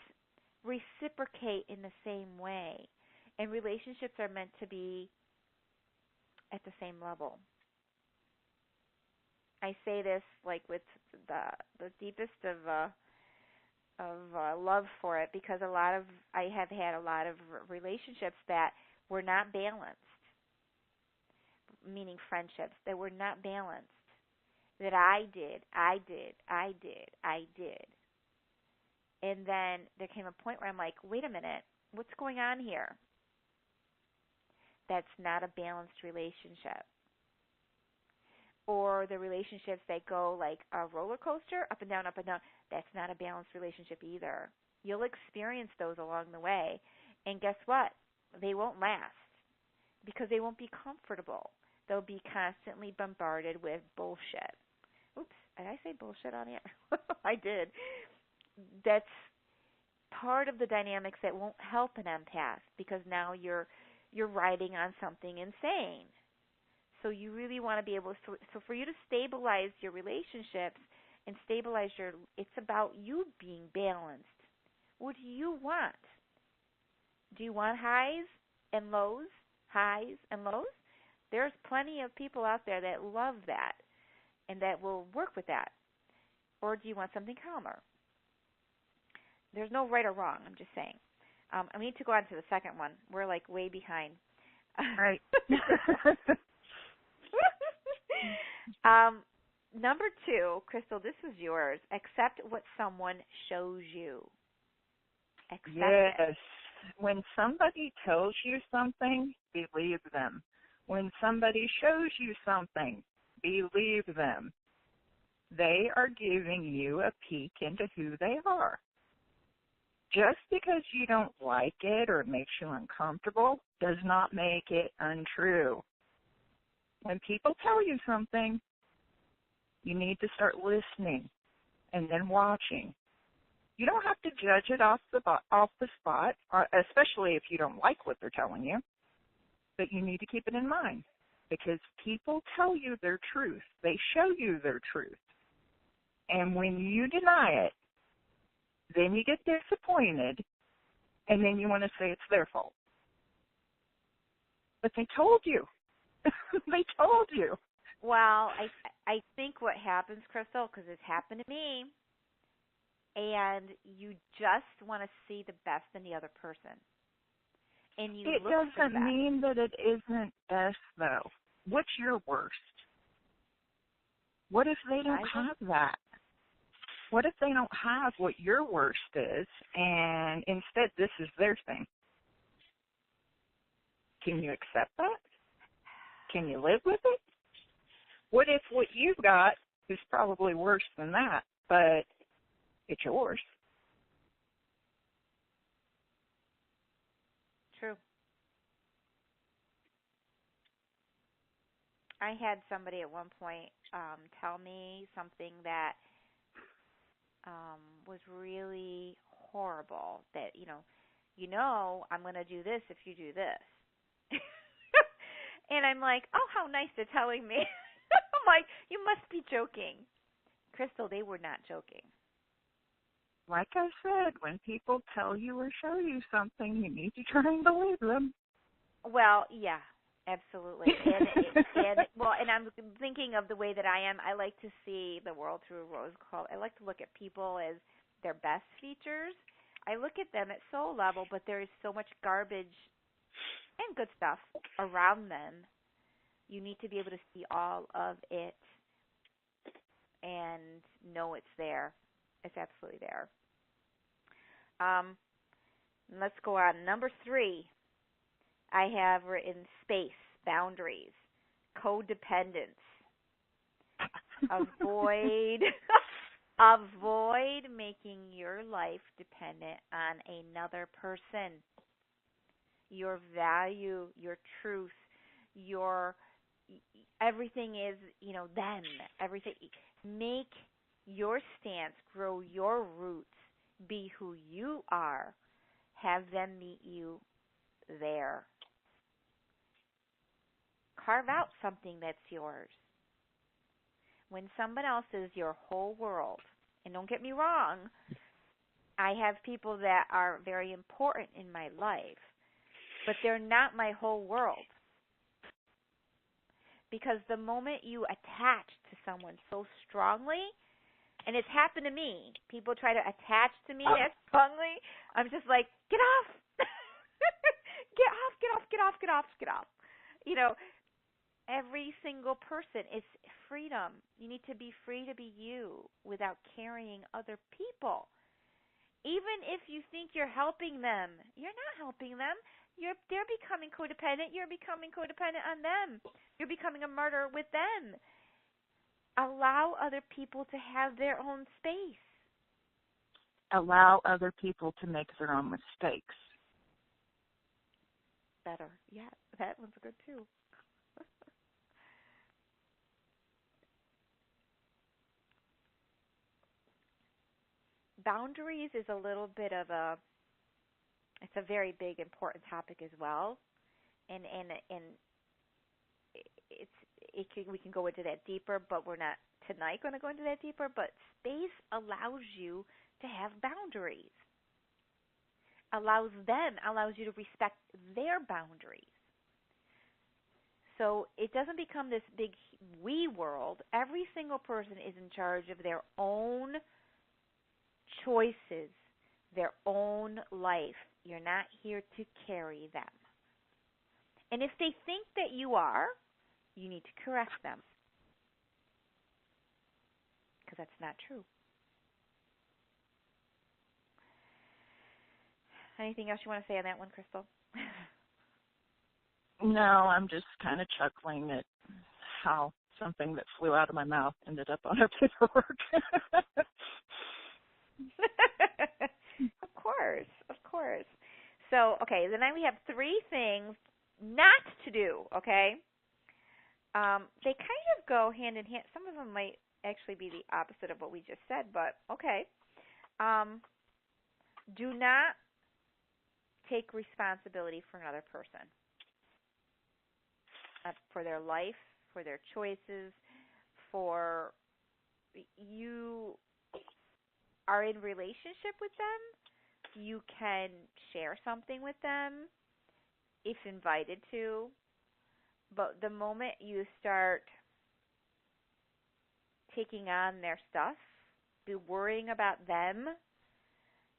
reciprocate in the same way, and relationships are meant to be at the same level. I say this like with the deepest of love for it, because I have had a lot of relationships that were not balanced, meaning friendships that were not balanced, that I did. And then there came a point where I'm like, wait a minute, what's going on here? That's not a balanced relationship. Or the relationships that go like a roller coaster, up and down, that's not a balanced relationship either. You'll experience those along the way, and guess what? They won't last, because they won't be comfortable. They'll be constantly bombarded with bullshit. Oops, did I say bullshit on here? I did. That's part of the dynamics that won't help an empath, because now you're riding on something insane. So you really want to be able to, so for you to stabilize your relationships and stabilize it's about you being balanced. What do you want? Do you want highs and lows? Highs and lows? There's plenty of people out there that love that and that will work with that. Or do you want something calmer? There's no right or wrong, I'm just saying. I need to go on to the second one. We're like way behind. Right. Number 2, Crystal, this was yours. Accept what someone shows you. Accept it. When somebody tells you something, believe them. When somebody shows you something, believe them. They are giving you a peek into who they are. Just because you don't like it or it makes you uncomfortable does not make it untrue. When people tell you something, you need to start listening and then watching. You don't have to judge it off the spot, especially if you don't like what they're telling you. But you need to keep it in mind because people tell you their truth. They show you their truth. And when you deny it, then you get disappointed, and then you want to say it's their fault. But they told you. They told you. Well, I think what happens, Crystal, because it's happened to me, and you just want to see the best in the other person. And you it look for the doesn't best. mean that it isn't best, though. What's your worst? What if they don't have that? What if they don't have what your worst is, and instead this is their thing? Can you accept that? Can you live with it? What if what you've got is probably worse than that, but it's yours? True. I had somebody at one point tell me something that was really horrible. That I'm going to do this if you do this. And I'm like, oh, how nice they're telling me. I'm like, you must be joking. Crystal, they were not joking. Like I said, when people tell you or show you something, you need to try and believe them. Well, yeah, absolutely. And I'm thinking of the way that I am. I like to see the world through a rose-colored. I like to look at people as their best features. I look at them at soul level, but there is so much garbage and good stuff around them. You need to be able to see all of it and know it's there. It's absolutely there. Let's go on. Number 3, I have written space, boundaries, codependence. Avoid making your life dependent on another person. Your value, your truth, your everything is, them. Everything. Make your stance, grow your roots, be who you are. Have them meet you there. Carve out something that's yours. When someone else is your whole world, and don't get me wrong, I have people that are very important in my life, but they're not my whole world. Because the moment you attach to someone so strongly, and it's happened to me, people try to attach to me that strongly, I'm just like, get off. Get off, get off, get off, get off, get off. Every single person is freedom. You need to be free to be you without carrying other people. Even if you think you're helping them, you're not helping them. They're becoming codependent. You're becoming codependent on them. You're becoming a martyr with them. Allow other people to have their own space. Allow other people to make their own mistakes. Better. Yeah, that one's good too. Boundaries is a little bit of it's a very big, important topic as well, and we can go into that deeper, but we're not tonight going to go into that deeper. But space allows you to have boundaries. Allows you to respect their boundaries. So it doesn't become this big we world. Every single person is in charge of their own choices, their own life. You're not here to carry them. And if they think that you are, you need to correct them. Because that's not true. Anything else you want to say on that one, Crystal? No, I'm just kind of chuckling at how something that flew out of my mouth ended up on our paperwork. Of course. So, okay, then we have 3 things not to do, okay? They kind of go hand in hand. Some of them might actually be the opposite of what we just said, but okay. Do not take responsibility for another person, for their life, for their choices, for you are in relationship with them. You can share something with them if invited to, but the moment you start taking on their stuff, be worrying about them,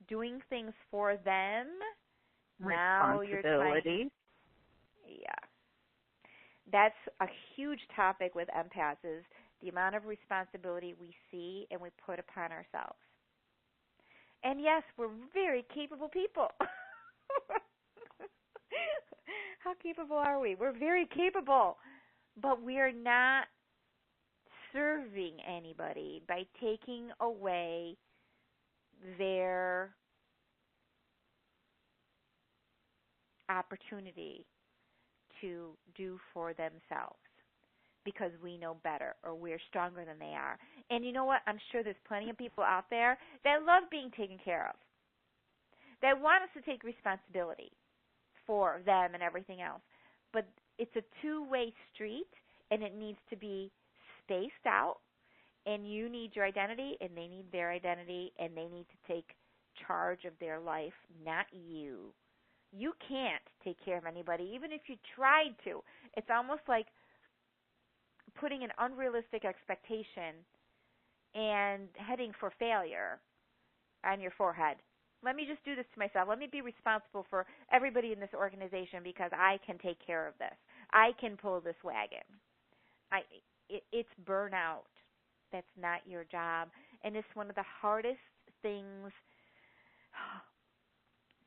doing things for them, now you're trying. Yeah. That's a huge topic with empaths is the amount of responsibility we see and we put upon ourselves. And yes, we're very capable people. How capable are we? We're very capable, but we are not serving anybody by taking away their opportunity to do for themselves because we know better or we're stronger than they are. And you know what? I'm sure there's plenty of people out there that love being taken care of, that want us to take responsibility for them and everything else. But it's a two-way street, and it needs to be spaced out, and you need your identity, and they need their identity, and they need to take charge of their life, not you. You can't take care of anybody, even if you tried to. It's almost like putting an unrealistic expectation and heading for failure on your forehead. Let me just do this to myself. Let me be responsible for everybody in this organization because I can take care of this. I can pull this wagon. It's burnout. That's not your job. And it's one of the hardest things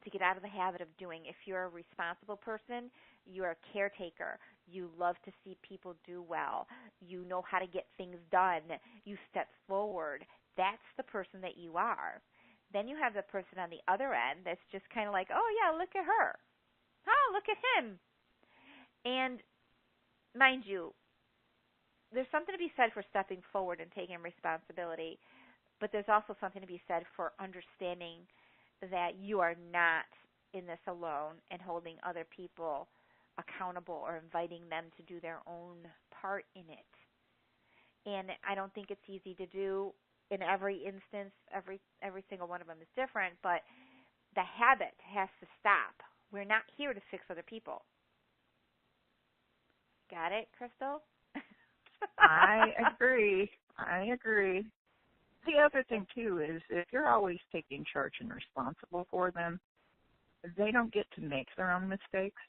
to get out of the habit of doing. If you're a responsible person, you're a caretaker. You love to see people do well. You know how to get things done. You step forward. That's the person that you are. Then you have the person on the other end that's just kind of like, oh, yeah, look at her. Oh, look at him. And mind you, there's something to be said for stepping forward and taking responsibility, but there's also something to be said for understanding that you are not in this alone and holding other people accountable or inviting them to do their own part in it. And I don't think it's easy to do in every instance. Every single one of them is different, but the habit has to stop. We're not here to fix other people. Got it, Crystal? I agree. The other thing, too, is if you're always taking charge and responsible for them, they don't get to make their own mistakes.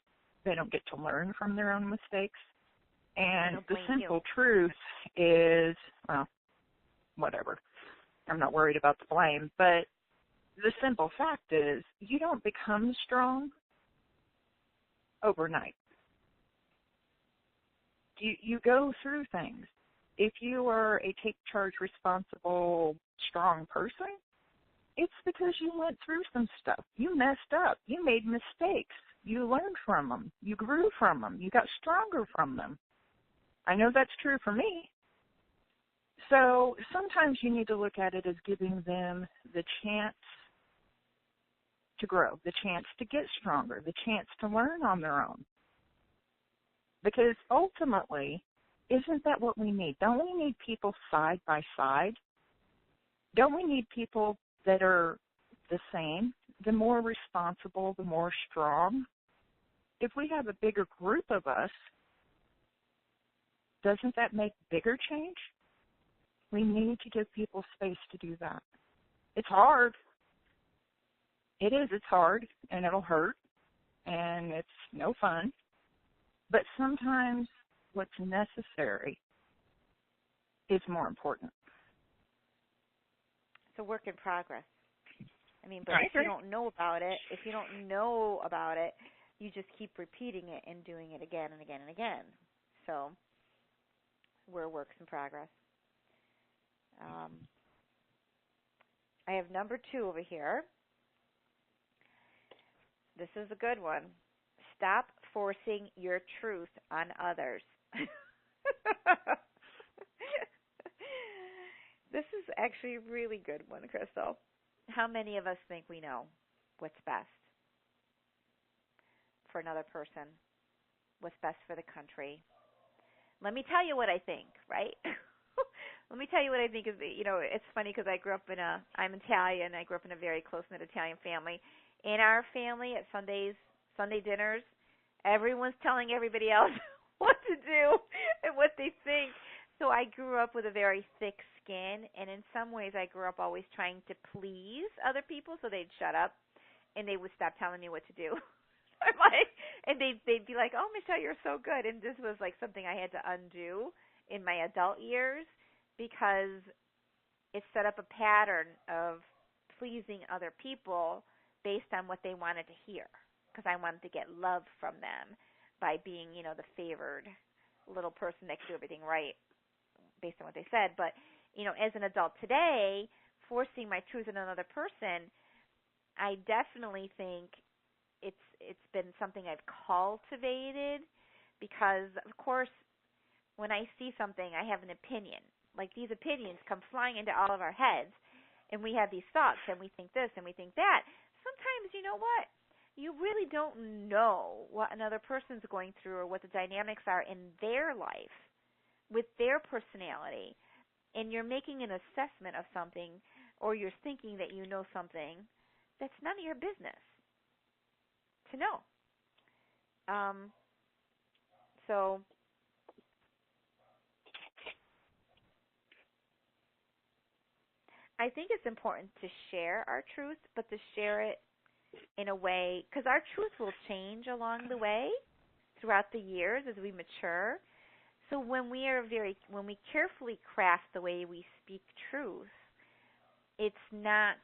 They don't get to learn from their own mistakes. And the simple truth is, well, whatever. I'm not worried about the blame. But the simple fact is you don't become strong overnight. You go through things. If you are a take charge, responsible, strong person, it's because you went through some stuff. You messed up. You made mistakes. You learned from them. You grew from them. You got stronger from them. I know that's true for me. So sometimes you need to look at it as giving them the chance to grow, the chance to get stronger, the chance to learn on their own. Because ultimately, isn't that what we need? Don't we need people side by side? Don't we need people that are the same? The more responsible, the more strong. If we have a bigger group of us, doesn't that make bigger change? We need to give people space to do that. It's hard. It is. It's hard, and it'll hurt, and it's no fun. But sometimes what's necessary is more important. It's a work in progress. I mean, but if you don't know about it, you just keep repeating it and doing it again and again and again. So we're works in progress. I have number 2 over here. This is a good one. Stop forcing your truth on others. This is actually a really good one, Crystal. How many of us think we know? what's best for another person, what's best for the country. Let me tell you what I think, right? Let me tell you what I think is, it's funny because I'm Italian. I grew up in a very close-knit Italian family. In our family at Sunday dinners, everyone's telling everybody else what to do and what they think. So I grew up with a very thick skin, and in some ways I grew up always trying to please other people so they'd shut up and they would stop telling me what to do. I'm like, and they'd be like, "Oh, Michelle, you're so good," and this was like something I had to undo in my adult years because it set up a pattern of pleasing other people based on what they wanted to hear, because I wanted to get love from them by being, the favored little person that could do everything right based on what they said. But, as an adult today, forcing my truth on another person, I definitely think it's been something I've cultivated because, of course, when I see something, I have an opinion. Like, these opinions come flying into all of our heads, and we have these thoughts, and we think this, and we think that. Sometimes, you know what? You really don't know what another person's going through or what the dynamics are in their life with their personality, and you're making an assessment of something, or you're thinking that you know something that's none of your business to know. So I think it's important to share our truth, but to share it in a way, because our truth will change along the way throughout the years as we mature. So when we carefully craft the way we speak truth, it's not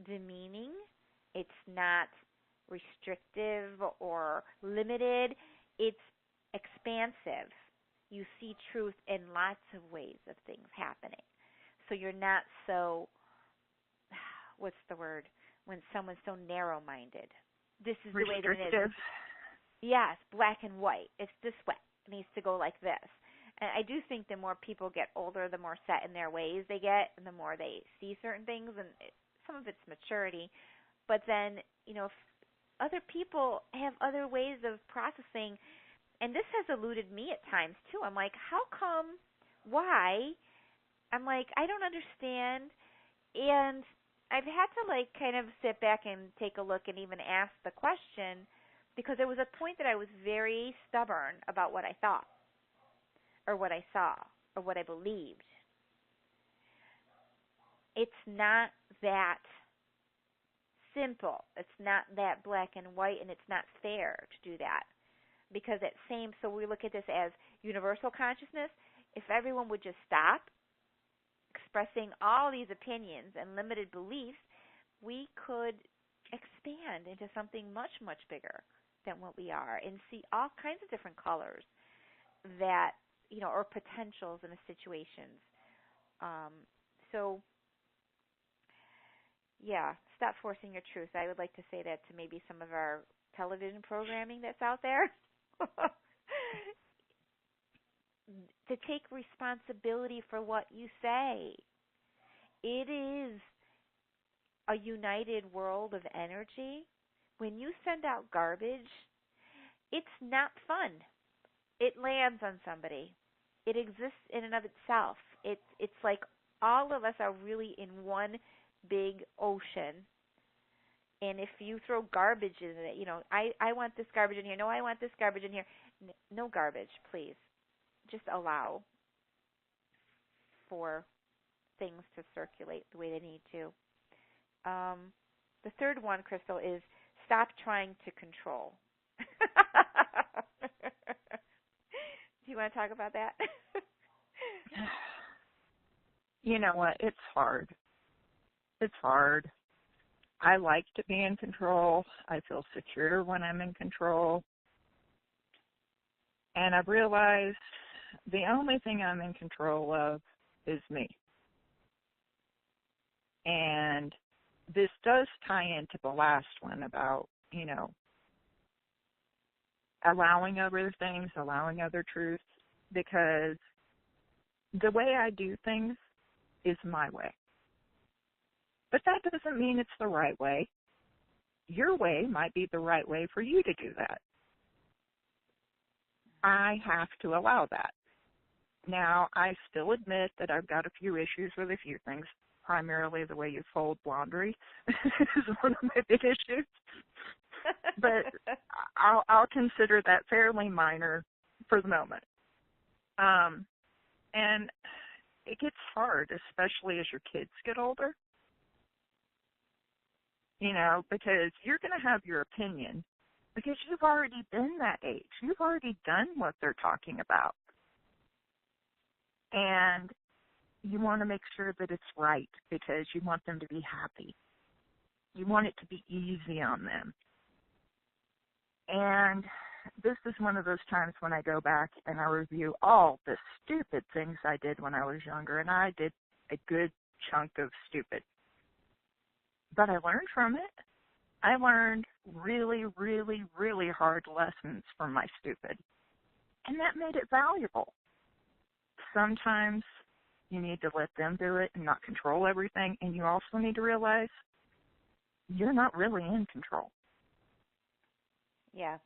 demeaning, it's not restrictive or limited, it's expansive. You see truth in lots of ways of things happening. So you're not so, what's the word, when someone's so narrow-minded. This is the way that it is. Yes, black and white. It's this way. It needs to go like this. And I do think the more people get older, the more set in their ways they get, and the more they see certain things, and some of it's maturity. But then, if other people have other ways of processing, and this has eluded me at times too. I'm like, how come? Why? I'm like, I don't understand. And I've had to kind of sit back and take a look and even ask the question, because there was a point that I was very stubborn about what I thought or what I saw or what I believed. It's not that simple. It's not that black and white, and it's not fair to do that. Because so we look at this as universal consciousness. If everyone would just stop expressing all these opinions and limited beliefs, we could expand into something much, much bigger than what we are and see all kinds of different colors that, or potentials in the situations. So, yeah, stop forcing your truth. I would like to say that to maybe some of our television programming that's out there. To take responsibility for what you say. It is a united world of energy. When you send out garbage, it's not fun. It lands on somebody. It exists in and of itself. It's like all of us are really in one big ocean. And if you throw garbage in it, I want this garbage in here. No, I want this garbage in here. No garbage, please. Just allow for things to circulate the way they need to. The third one, Crystal, is stop trying to control. Do you want to talk about that? You know what? It's hard. It's hard. I like to be in control. I feel secure when I'm in control. And I've realized the only thing I'm in control of is me. And this does tie into the last one about, allowing other things, allowing other truths, because the way I do things is my way. But that doesn't mean it's the right way. your way might be the right way for you to do that. I have to allow that. Now, I still admit that I've got a few issues with a few things. Primarily the way you fold laundry is one of my big issues. But I'll consider that fairly minor for the moment. And it gets hard, especially as your kids get older. You know, because you're going to have your opinion because you've already been that age. You've already done what they're talking about. And you want to make sure that it's right because you want them to be happy. You want it to be easy on them. And this is one of those times when I go back and I review all the stupid things I did when I was younger, and I did a good chunk of stupid. But I learned from it. I learned really, really, really hard lessons from my stupid, and that made it valuable. Sometimes you need to let them do it and not control everything, and you also need to realize you're not really in control. Yeah.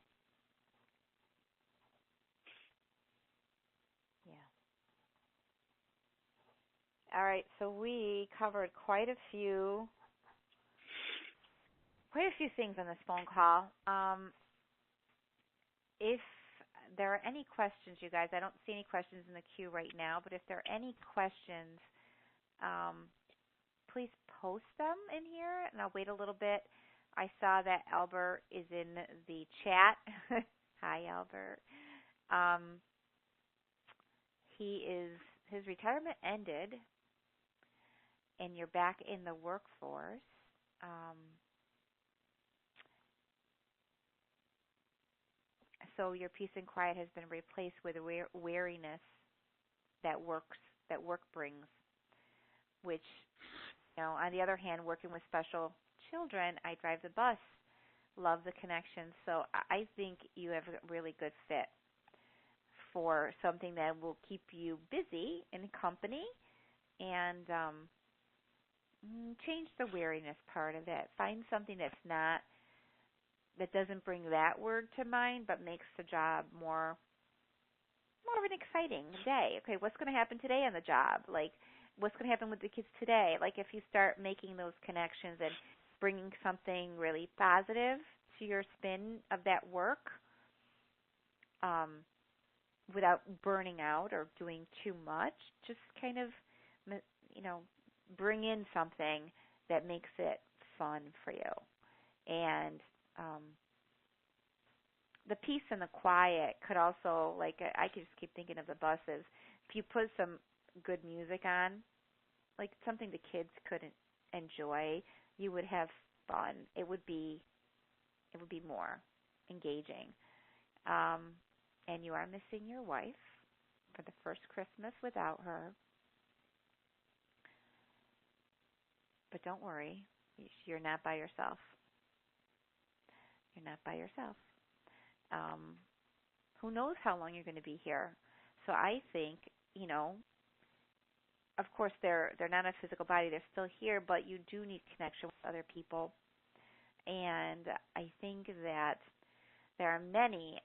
All right, so we covered quite a few things on this phone call. If there are any questions, you guys, I don't see any questions in the queue right now, but if there are any questions, please post them in here, and I'll wait a little bit. I saw that Albert is in the chat. Hi, Albert. His retirement ended, and you're back in the workforce. So your peace and quiet has been replaced with wariness that work brings, which, you know, on the other hand, working with special children, I drive the bus, love the connection. So I think you have a really good fit for something that will keep you busy in company and change the wariness part of it. Find something that doesn't bring that word to mind, but makes the job more of an exciting day. Okay, what's going to happen today on the job? Like, what's going to happen with the kids today? Like, if you start making those connections and bringing something really positive to your spin of that work, without burning out or doing too much, just kind of, you know, bring in something that makes it fun for you. And the peace and the quiet could also, like, I could just keep thinking of the buses. If you put some good music on, like something the kids could enjoy, you would have fun. It would be more engaging. And you are missing your wife for the first Christmas without her. But don't worry, you're not by yourself. You're not by yourself. Who knows how long you're going to be here? So I think, you know, of course they're not a physical body, they're still here, but you do need connection with other people. And I think that there are many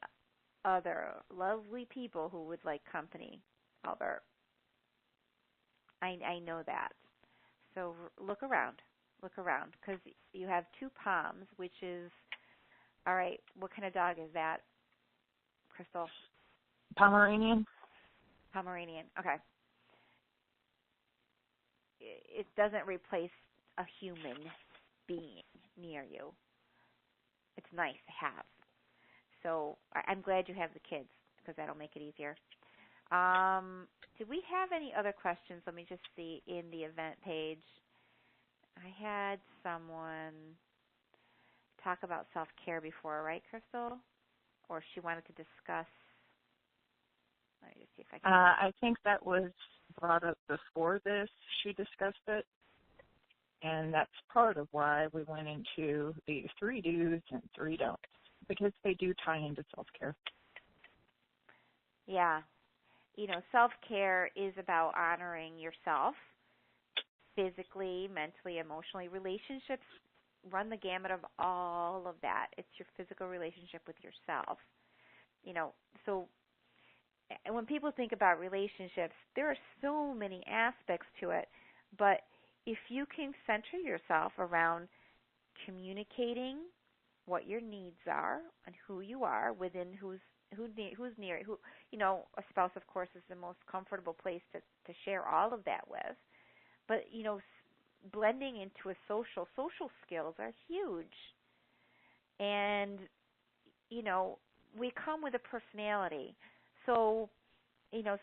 other lovely people who would like company, Albert. I know that. So look around, because you have two Poms, which is, all right, what kind of dog is that, Crystal? Pomeranian. Okay. It doesn't replace a human being near you. It's nice to have. So I'm glad you have the kids, because that'll make it easier. Did we have any other questions? Let me just see in the event page. I had someone talk about self-care before, right, Crystal? Or she wanted to discuss. Let me just see if I can. I think that was brought up before this. She discussed it. And that's part of why we went into the 3 do's and 3 don'ts, because they do tie into self-care. Yeah. You know, self-care is about honoring yourself physically, mentally, emotionally. Relationships run the gamut of all of that. It's your physical relationship with yourself. So when people think about relationships, there are so many aspects to it, but if you can center yourself around communicating what your needs are and who you are within who's near, a spouse, of course, is the most comfortable place to share all of that with. But, blending into a social skills are huge. And, we come with a personality. So,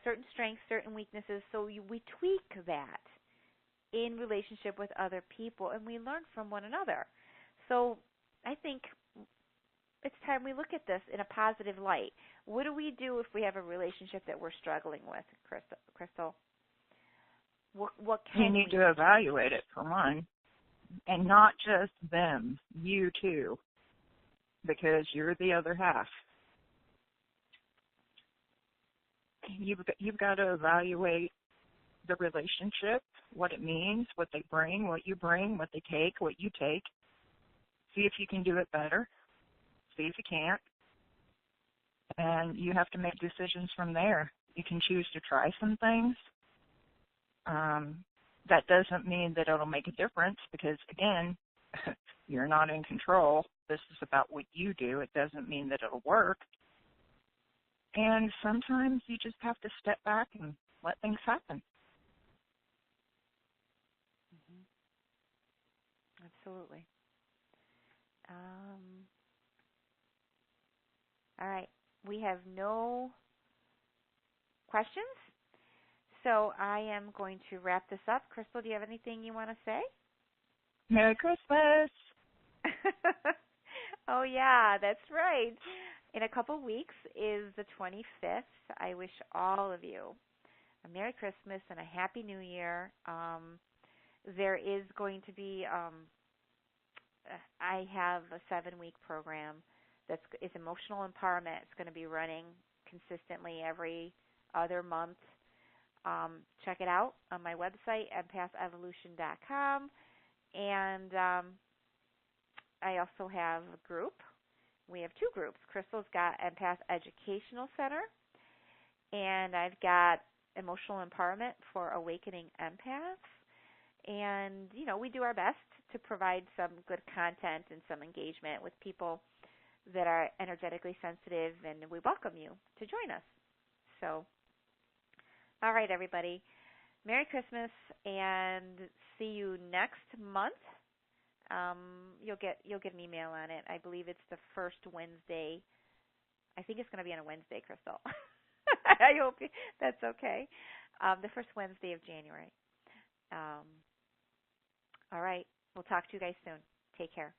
certain strengths, certain weaknesses. So we tweak that in relationship with other people, and we learn from one another. So I think it's time we look at this in a positive light. What do we do if we have a relationship that we're struggling with, Crystal? What can you need to evaluate it, for one, and not just them, you too, because you're the other half. You've got to evaluate the relationship, what it means, what they bring, what you bring, what they take, what you take. See if you can do it better. See if you can't. And you have to make decisions from there. You can choose to try some things. That doesn't mean that it'll make a difference because, again, you're not in control. This is about what you do. It doesn't mean that it'll work. And sometimes you just have to step back and let things happen. Mm-hmm. Absolutely. All right. We have no questions, so I am going to wrap this up. Crystal, do you have anything you want to say? Merry Christmas! Oh, yeah, that's right. In a couple weeks is the 25th. I wish all of you a Merry Christmas and a Happy New Year. There is going to be, I have a 7-week program is emotional empowerment. It's going to be running consistently every other month. Check it out on my website, empathevolution.com. And I also have a group. We have 2 groups. Crystal's got Empath Educational Center, and I've got Emotional Empowerment for Awakening Empaths. And, we do our best to provide some good content and some engagement with people that are energetically sensitive, and we welcome you to join us. So, all right, everybody. Merry Christmas, and see you next month. You'll get an email on it. I believe it's the first Wednesday. I think it's going to be on a Wednesday, Crystal. I hope that's okay. The first Wednesday of January. All right. We'll talk to you guys soon. Take care.